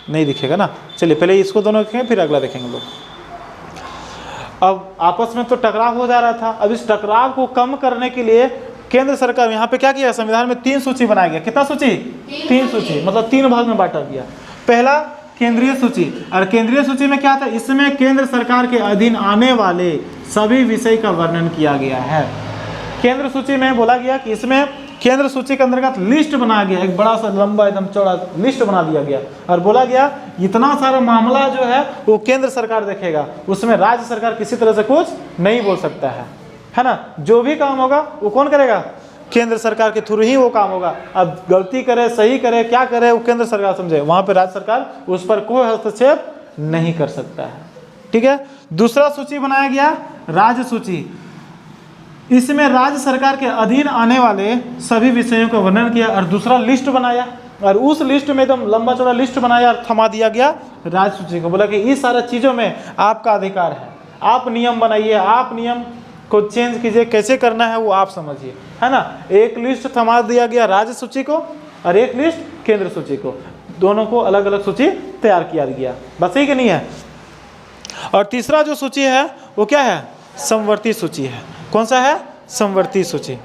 नहीं दिखेगा ना, चलिए पहले इसको दोनों देखेंगे फिर अगला देखेंगे लोग। अब आपस में तो टकराव हो जा रहा था, अब इस टकराव को कम करने के लिए केंद्र सरकार यहाँ पे क्या किया, संविधान में 3 सूची बनाया गया। कितना सूची, 3 सूची, मतलब 3 भाग में बांटा गया। पहला केंद्रीय सूची, और केंद्रीय सूची में क्या था, इसमें केंद्र सरकार के अधीन आने वाले सभी विषय का वर्णन किया गया है। केंद्र सूची में बोला गया कि इसमें केंद्र सूची के अंतर्गत लिस्ट बनाया गया, एक बड़ा सा लंबा एकदम चौड़ा लिस्ट बना दिया गया, और बोला गया इतना सारा मामला जो है वो केंद्र सरकार देखेगा, उसमें राज्य सरकार किसी तरह से कुछ नहीं बोल सकता है ना। जो भी काम होगा वो कौन करेगा, केंद्र सरकार के थ्रू ही वो काम होगा। अब गलती करे, सही करे, क्या करे, वो केंद्र सरकार समझे, वहाँ पे राज्य सरकार उस पर कोई हस्तक्षेप नहीं कर सकता है। ठीक है। दूसरा सूची बनाया गया राज्य सूची, इसमें राज्य सरकार के अधीन आने वाले सभी विषयों का वर्णन किया, और दूसरा लिस्ट बनाया, और उस लिस्ट में एकदम लंबा चौड़ा लिस्ट बनाया और थमा दिया गया राज्य सूची को। बोला कि इस सारा चीज़ों में आपका अधिकार है, आप नियम बनाइए, आप नियम को चेंज कीजिए, कैसे करना है वो आप समझिए, है ना। एक लिस्ट थमा दिया गया राज्य सूची को, और एक लिस्ट केंद्र सूची को, दोनों को अलग अलग सूची तैयार किया गया। बस सही कि नहीं है। और तीसरा जो सूची है वो क्या है, समवर्ती सूची है। कौन सा है, समवर्ती सूची।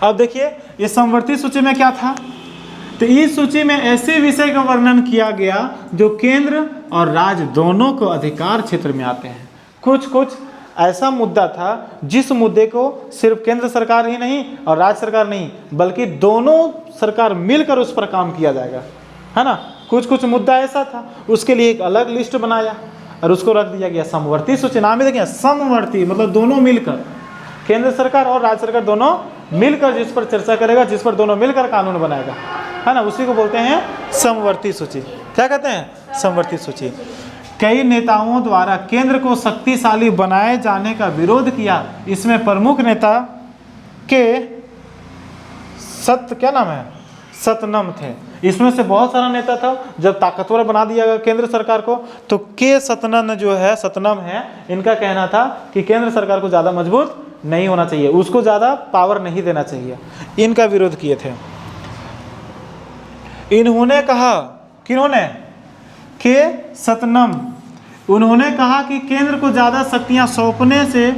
अब देखिए ये समवर्ती सूची में क्या था, तो इस सूची में ऐसे विषय का वर्णन किया गया जो केंद्र और राज्य दोनों को अधिकार क्षेत्र में आते हैं। कुछ कुछ ऐसा मुद्दा था जिस मुद्दे को सिर्फ केंद्र सरकार ही नहीं और राज्य सरकार नहीं, बल्कि दोनों सरकार मिलकर उस पर काम किया जाएगा, है ना। कुछ कुछ मुद्दा ऐसा था, उसके लिए एक अलग लिस्ट बनाया और उसको रख दिया गया समवर्ती सूची। नाम ही देखिए समवर्ती, मतलब दोनों मिलकर, केंद्र सरकार और राज्य सरकार दोनों मिलकर जिस पर चर्चा करेगा, जिस पर दोनों मिलकर कानून बनाएगा, है ना, उसी को बोलते हैं समवर्ती सूची। क्या कहते हैं, समवर्ती सूची। कई नेताओं द्वारा केंद्र को शक्तिशाली बनाए जाने का विरोध किया। इसमें प्रमुख नेता के क्या नाम है, सतनम थे। इसमें से बहुत सारा नेता था। जब ताकतवर बना दिया गया केंद्र सरकार को, तो के सतनम जो है, सतनम है, इनका कहना था कि केंद्र सरकार को ज़्यादा मजबूत नहीं होना चाहिए, उसको ज़्यादा पावर नहीं देना चाहिए। इनका विरोध किए थे। इन्होंने कहा, किन्होंने, के सतनम, उन्होंने कहा कि केंद्र को ज़्यादा शक्तियां सौंपने से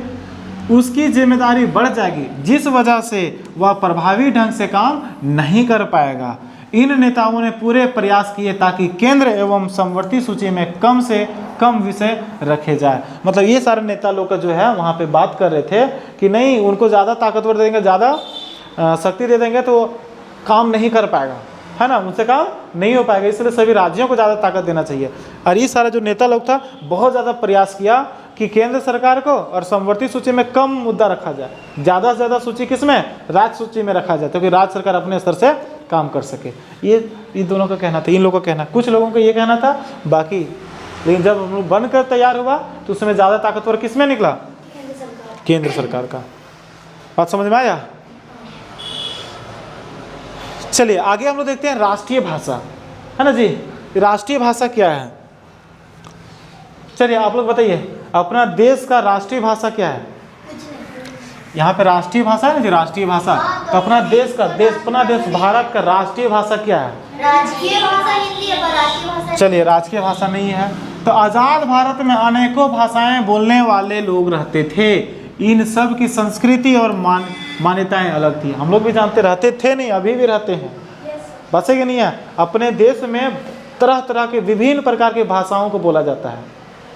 उसकी जिम्मेदारी बढ़ जाएगी, जिस वजह से वह प्रभावी ढंग से काम नहीं कर पाएगा। इन नेताओं ने पूरे प्रयास किए ताकि केंद्र एवं समवर्ती सूची में कम से कम विषय रखे जाए। मतलब ये सारे नेता लोग का जो है वहाँ पे बात कर रहे थे कि नहीं, उनको ज़्यादा ताकतवर देंगे, ज़्यादा शक्ति दे देंगे तो काम नहीं कर पाएगा, है ना, उनसे काम नहीं हो पाएगा, इसलिए सभी राज्यों को ज़्यादा ताकत देना चाहिए। और ये सारा जो नेता लोग था बहुत ज़्यादा प्रयास किया कि केंद्र सरकार को और समवर्ती सूची में कम मुद्दा रखा जाए, ज़्यादा से ज़्यादा सूची किस में, राज्य सूची में रखा जाए, ताकि राज्य सरकार अपने स्तर से काम कर सके। ये दोनों का कहना था, इन लोगों का कहना, कुछ लोगों का ये कहना था बाकी। लेकिन जब बनकर तैयार हुआ तो उसमें ज़्यादा ताकतवर किस में निकला, केंद्र सरकार का। बात समझ में आया? चलिए आगे हम लोग देखते हैं राष्ट्रीय भाषा, है ना जी। राष्ट्रीय भाषा क्या है? चलिए आप लोग बताइए, अपना देश का राष्ट्रीय भाषा क्या है? यहाँ पे राष्ट्रीय भाषा है ना जी, राष्ट्रीय भाषा। तो अपना देश भारत का राष्ट्रीय भाषा क्या है? राजकीय भाषा हिंदी है, पर राष्ट्रीय भाषा चलिए राजकीय भाषा नहीं है। तो आज़ाद भारत में अनेकों भाषाएं बोलने वाले लोग रहते थे। इन सब की संस्कृति और मान्यताएं अलग थी। हम लोग भी जानते, रहते थे नहीं, अभी भी रहते हैं, बस है कि नहीं है। अपने देश में तरह तरह के विभिन्न प्रकार की भाषाओं को बोला जाता है।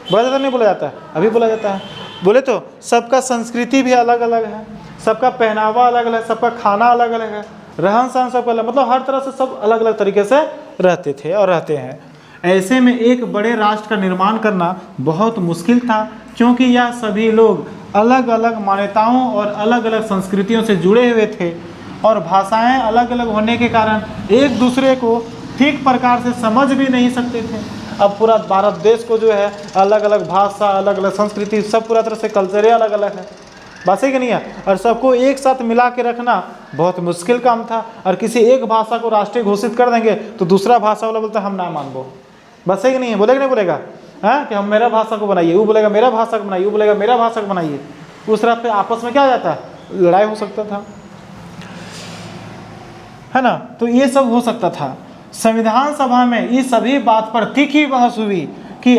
बोला जाता नहीं बोला जाता है? अभी बोला जाता है। बोले तो सबका संस्कृति भी अलग अलग है, सबका पहनावा अलग अलग है, सबका खाना अलग अलग है, रहन सहन सबका अलग, मतलब हर तरह से सब अलग अलग तरीके से रहते थे और रहते हैं। ऐसे में एक बड़े राष्ट्र का निर्माण करना बहुत मुश्किल था, क्योंकि यह सभी लोग अलग अलग मान्यताओं और अलग अलग संस्कृतियों से जुड़े हुए थे और भाषाएं अलग अलग होने के कारण एक दूसरे को ठीक प्रकार से समझ भी नहीं सकते थे। अब पूरा भारत देश को जो है अलग अलग भाषा, अलग अलग संस्कृति, सब पूरा तरह से कल्चरें अलग अलग है, बस है कि नहीं है। और सबको एक साथ मिला के रखना बहुत मुश्किल काम था। और किसी एक भाषा को राष्ट्रीय घोषित कर देंगे तो दूसरा भाषा वाला बोलता हम ना मानबो, बस है कि नहीं है, बोलेगा नहीं बोलेगा, हाँ, कि हम मेरा भाषा को बनाइए, वो बोलेगा मेरा भाषा को बनाइए, वो बोलेगा मेरा भाषा को बनाइए। उस तरह पे आपस में क्या हो जाता है, लड़ाई हो सकता था, है ना। तो ये सब हो सकता था। संविधान सभा में इस सभी बात पर तीखी बहस हुई कि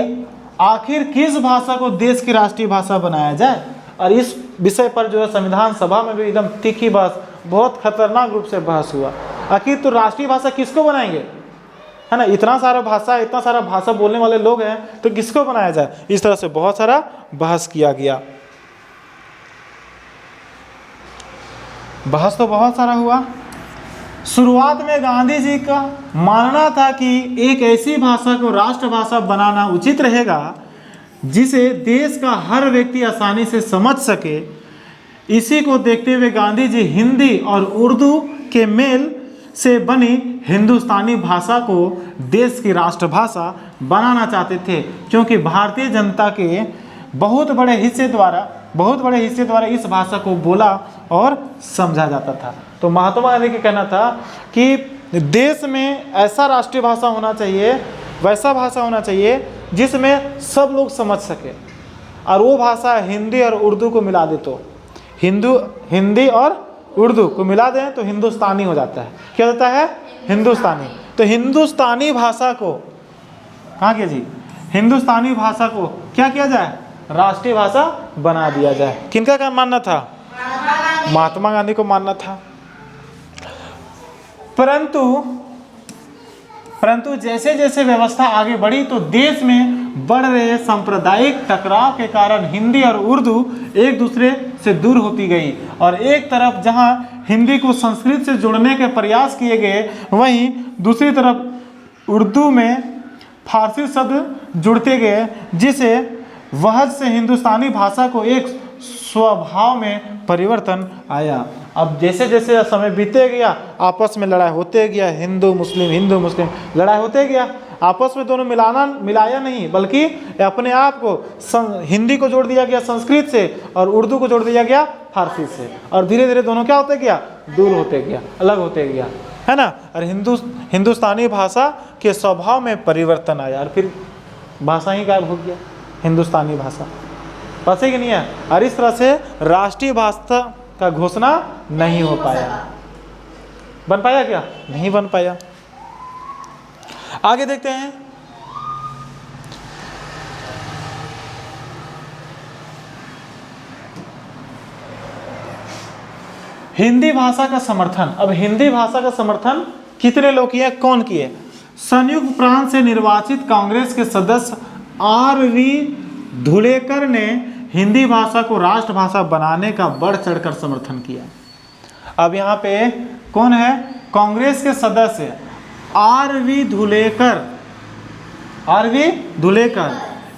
आखिर किस भाषा को देश की राष्ट्रीय भाषा बनाया जाए। और इस विषय पर जो है संविधान सभा में भी एकदम तीखी बहस, बहुत खतरनाक रूप से बहस हुआ। आखिर तो राष्ट्रीय भाषा किसको बनाएंगे, है ना, इतना सारा भाषा बोलने वाले लोग हैं तो किसको बनाया जाए। इस तरह से बहुत सारा बहस किया गया। बहस तो बहुत सारा हुआ। शुरुआत में गांधी जी का मानना था कि एक ऐसी भाषा को राष्ट्रभाषा बनाना उचित रहेगा जिसे देश का हर व्यक्ति आसानी से समझ सके। इसी को देखते हुए गांधी जी हिंदी और उर्दू के मेल से बनी हिंदुस्तानी भाषा को देश की राष्ट्रभाषा बनाना चाहते थे, क्योंकि भारतीय जनता के बहुत बड़े हिस्से द्वारा इस भाषा को बोला और समझा जाता था। तो महात्मा गांधी का कहना था कि देश में ऐसा राष्ट्रीय भाषा होना चाहिए, वैसा भाषा होना चाहिए जिसमें सब लोग समझ सके। और वो भाषा हिंदी और उर्दू को मिला दे तो हिंदी और उर्दू को मिला दें तो हिंदुस्तानी हो जाता है। क्या होता है, हिंदुस्तानी। तो हिंदुस्तानी भाषा को हाँ क्या जी, हिंदुस्तानी भाषा को क्या किया जाए, राष्ट्रीय भाषा बना दिया जाए। किनका क्या मानना था, महात्मा गांधी को मानना था। परंतु जैसे जैसे व्यवस्था आगे बढ़ी तो देश में बढ़ रहे सांप्रदायिक टकराव के कारण हिंदी और उर्दू एक दूसरे से दूर होती गई। और एक तरफ जहां हिंदी को संस्कृत से जोड़ने के प्रयास किए गए, वहीं दूसरी तरफ उर्दू में फारसी शब्द जुड़ते गए, जिसे वजह से हिंदुस्तानी भाषा को एक स्वभाव में परिवर्तन आया। अब जैसे जैसे समय बीते गया आपस में लड़ाई होते गया, हिंदू मुस्लिम लड़ाई होते गया। आपस में दोनों मिलाया नहीं, बल्कि अपने आप को हिंदी को जोड़ दिया गया संस्कृत से और उर्दू को जोड़ दिया गया फारसी से। और धीरे धीरे दोनों क्या होते गया, दूर होते गया, अलग होते गया, है ना। और हिंदुस्तानी भाषा के स्वभाव में परिवर्तन आया और फिर भाषा ही गायब हो गया, हिंदुस्तानी भाषा, पता है कि नहीं है। और इस तरह से राष्ट्रीय भाषा का घोषणा नहीं हो पाया। बन पाया क्या, नहीं बन पाया। आगे देखते हैं। हिंदी भाषा का समर्थन। अब हिंदी भाषा का समर्थन कितने लोग किए, कौन किए? संयुक्त प्रांत से निर्वाचित कांग्रेस के सदस्य आर.वी. धुलेकर ने हिंदी भाषा को राष्ट्रभाषा बनाने का बढ़ चढ़कर समर्थन किया। अब यहाँ पे कौन है? कांग्रेस के सदस्य आर.वी. धुलेकर, आर.वी. धुलेकर,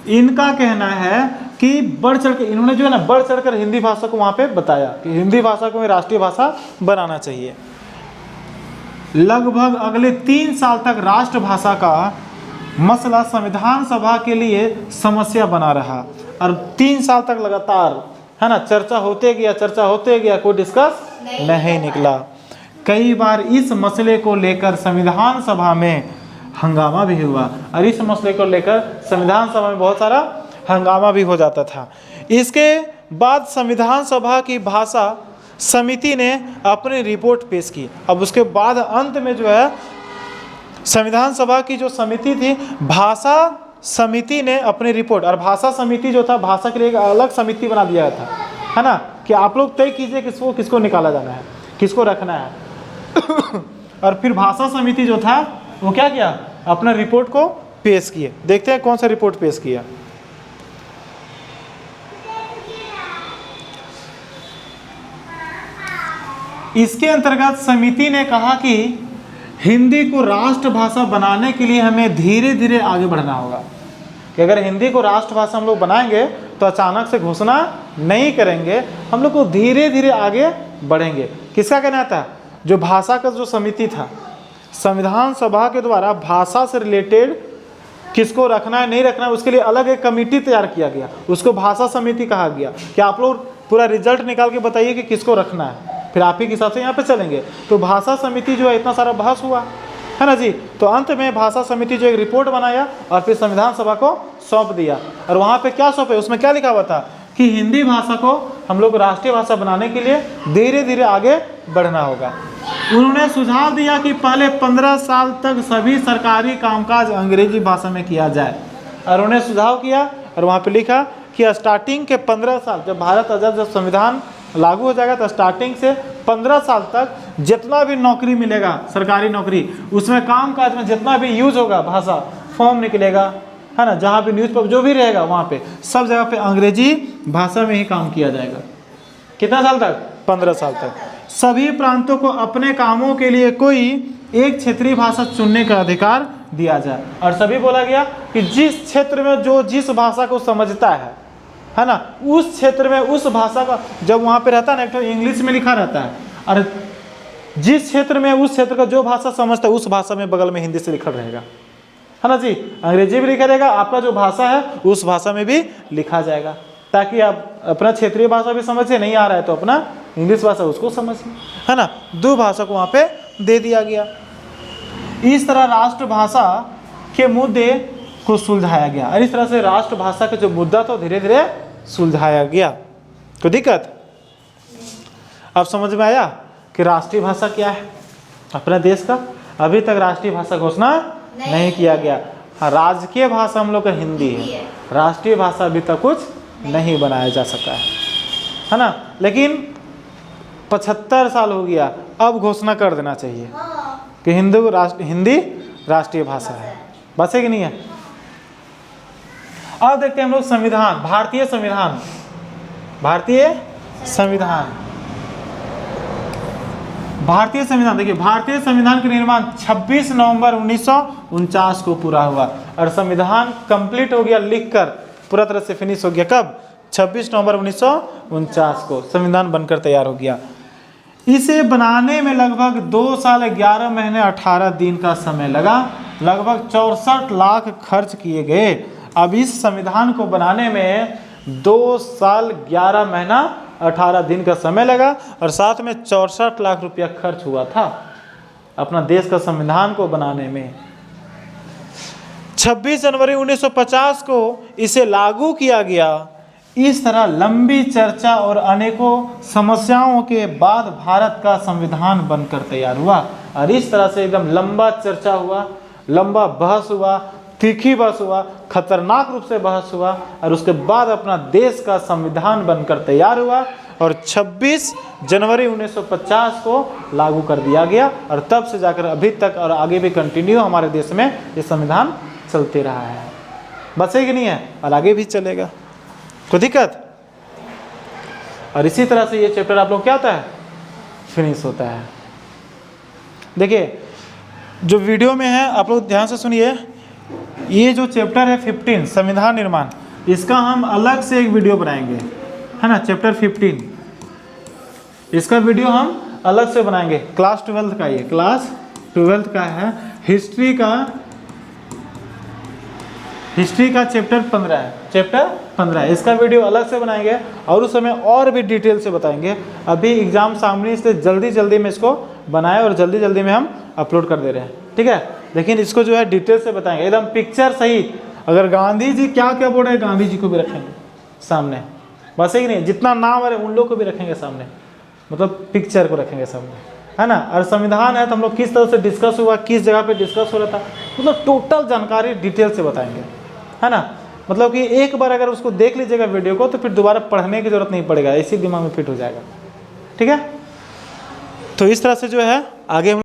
इनका कहना है कि बढ़ चढ़कर, इन्होंने जो है ना बढ़ चढ़कर हिंदी भाषा को वहाँ पे बताया कि हिंदी भाषा को राष्ट्रीय भाषा बनाना चाहिए। लगभग अगले 3 साल तक राष्ट्रभाषा का मसला संविधान सभा के लिए समस्या बना रहा और 3 साल तक लगातार, है ना, चर्चा होते गया, कोई डिस्कस नहीं निकला। कई बार इस मसले को लेकर संविधान सभा में हंगामा भी हुआ और इस मसले को लेकर संविधान सभा में बहुत सारा हंगामा भी हो जाता था। इसके बाद संविधान सभा की भाषा समिति ने अपनी रिपोर्ट पेश की। अब उसके बाद अंत में जो है संविधान सभा की जो समिति थी, भाषा समिति ने अपनी रिपोर्ट, और भाषा समिति जो था भाषा के लिए एक अलग समिति बना दिया था, है ना, कि आप लोग तय कीजिए किसको निकाला जाना है, किसको रखना है। और फिर भाषा समिति जो था वो क्या किया, अपना रिपोर्ट को पेश किए। देखते हैं कौन सा रिपोर्ट पेश किया। इसके अंतर्गत समिति ने कहा कि हिंदी को राष्ट्रभाषा बनाने के लिए हमें धीरे धीरे आगे बढ़ना होगा, कि अगर हिंदी को राष्ट्रभाषा हम लोग बनाएंगे तो अचानक से घोषणा नहीं करेंगे, हम लोग को धीरे धीरे आगे बढ़ेंगे। किसका कहना था? जो भाषा का जो समिति था, संविधान सभा के द्वारा भाषा से रिलेटेड किसको रखना है नहीं रखना है उसके लिए अलग एक कमेटी तैयार किया गया, उसको भाषा समिति कहा गया कि आप लोग पूरा रिजल्ट निकाल के बताइए कि किसको रखना है, फिर आप ही के हिसाब से यहाँ पे चलेंगे। तो भाषा समिति जो है इतना सारा बहस हुआ, है ना जी। तो अंत में भाषा समिति जो एक रिपोर्ट बनाया और फिर संविधान सभा को सौंप दिया। और वहाँ पे क्या सौंपे, उसमें क्या लिखा हुआ था कि हिंदी भाषा को हम लोग राष्ट्रीय भाषा बनाने के लिए धीरे धीरे आगे बढ़ना होगा। उन्होंने सुझाव दिया कि पहले 15 साल तक सभी सरकारी कामकाज अंग्रेजी भाषा में किया जाए। और उन्होंने सुझाव किया और वहाँ पे लिखा कि स्टार्टिंग के 15 साल, जब भारत आज़ाद, जब संविधान लागू हो जाएगा तो स्टार्टिंग से 15 साल तक जितना भी नौकरी मिलेगा, सरकारी नौकरी, उसमें कामकाज में जितना भी यूज होगा भाषा, फॉर्म निकलेगा, है ना, जहाँ भी न्यूज़पेपर जो भी रहेगा वहाँ पे सब जगह पे अंग्रेजी भाषा में ही काम किया जाएगा। कितना साल तक? 15 साल तक। सभी प्रांतों को अपने कामों के लिए कोई एक क्षेत्रीय भाषा चुनने का अधिकार दिया जाए। और सभी बोला गया कि जिस क्षेत्र में जो जिस भाषा को समझता है ना, उस क्षेत्र में उस भाषा का, जब वहाँ पे रहता है ना, एक तो इंग्लिश में लिखा रहता है, और जिस क्षेत्र में उस क्षेत्र का जो भाषा समझता है उस भाषा में बगल में हिंदी से लिखा रहेगा, है ना जी। अंग्रेजी भी लिखा रहेगा, आपका जो भाषा है उस भाषा में भी लिखा जाएगा, ताकि आप अपना क्षेत्रीय भाषा भी समझे, नहीं आ रहा है तो अपना इंग्लिश भाषा उसको समझिए, है ना। दो भाषा को वहाँ पे दे दिया गया। इस तरह राष्ट्रभाषा के मुद्दे को सुलझाया गया और इस तरह से राष्ट्रभाषा का जो मुद्दा था धीरे धीरे सुलझाया गया। कोई दिक्कत? अब समझ में आया कि राष्ट्रीय भाषा क्या है अपने देश का? अभी तक राष्ट्रीय भाषा घोषणा नहीं किया गया। हाँ, राजकीय भाषा हम लोग का हिंदी है, राष्ट्रीय भाषा अभी तक कुछ नहीं बनाया जा सका है ना। लेकिन 75 साल हो गया, अब घोषणा कर देना चाहिए कि हिंदी राष्ट्रीय भाषा है। बस है कि नहीं है? अब देखते हैं हम लोग संविधान, भारतीय संविधान। देखिए, भारतीय संविधान का निर्माण 26 नवंबर 1949 को पूरा हुआ और संविधान कंप्लीट हो गया, लिखकर पूरा तरह से फिनिश हो गया। कब? 26 नवंबर 1949 को संविधान बनकर तैयार हो गया। इसे बनाने में लगभग 2 साल 11 महीने 18 दिन का समय लगा, लगभग 64 लाख खर्च किए गए। अब इस संविधान को बनाने में 2 साल 11 महीना 18 दिन का समय लगा और साथ में 64 लाख रुपया खर्च हुआ था अपना देश का संविधान को बनाने में। 26 जनवरी 1950 को इसे लागू किया गया। इस तरह लंबी चर्चा और अनेकों समस्याओं के बाद भारत का संविधान बनकर तैयार हुआ और इस तरह से एकदम लंबा चर्चा हुआ, लंबा बहस हुआ, तीखी बहस हुआ, खतरनाक रूप से बहस हुआ और उसके बाद अपना देश का संविधान बनकर तैयार हुआ और 26 जनवरी 1950 को लागू कर दिया गया और तब से जाकर अभी तक और आगे भी कंटिन्यू हमारे देश में ये संविधान चलते रहा है। बचे कि नहीं है और आगे भी चलेगा, कोई दिक्कत। और इसी तरह से ये चैप्टर आप लोग क्या होता है, फिनिश होता है। देखिए जो वीडियो में है आप लोग ध्यान से सुनिए, ये जो चैप्टर है 15 संविधान निर्माण, इसका हम अलग से एक वीडियो बनाएंगे, है ना। चैप्टर 15 इसका वीडियो हम अलग से बनाएंगे। क्लास 12 का, ये क्लास 12 का है, हिस्ट्री का चैप्टर 15 है, चैप्टर 15 है। इसका वीडियो अलग से बनाएंगे और उस समय और भी डिटेल से बताएंगे। अभी एग्जाम सामने, इसलिए जल्दी में इसको बनाए और जल्दी में हम अपलोड कर दे रहे हैं, ठीक है। लेकिन इसको जो है डिटेल से बताएंगे एकदम पिक्चर सहित। अगर गांधी जी क्या क्या बोल रहे हैं, गांधी जी को भी रखेंगे सामने, बस ही नहीं, जितना नाम है उन लोग को भी रखेंगे सामने, मतलब पिक्चर को रखेंगे सामने, है ना। और संविधान है तो हम लोग किस तरह से डिस्कस हुआ, किस जगह पे डिस्कस हो रहा था, मतलब टोटल जानकारी डिटेल से बताएंगे, है ना। मतलब कि एक बार अगर उसको देख लीजिएगा वीडियो को तो फिर दोबारा पढ़ने की जरूरत नहीं पड़ेगा, इसी दिमाग में फिट हो जाएगा, ठीक है। तो इस तरह से जो है आगे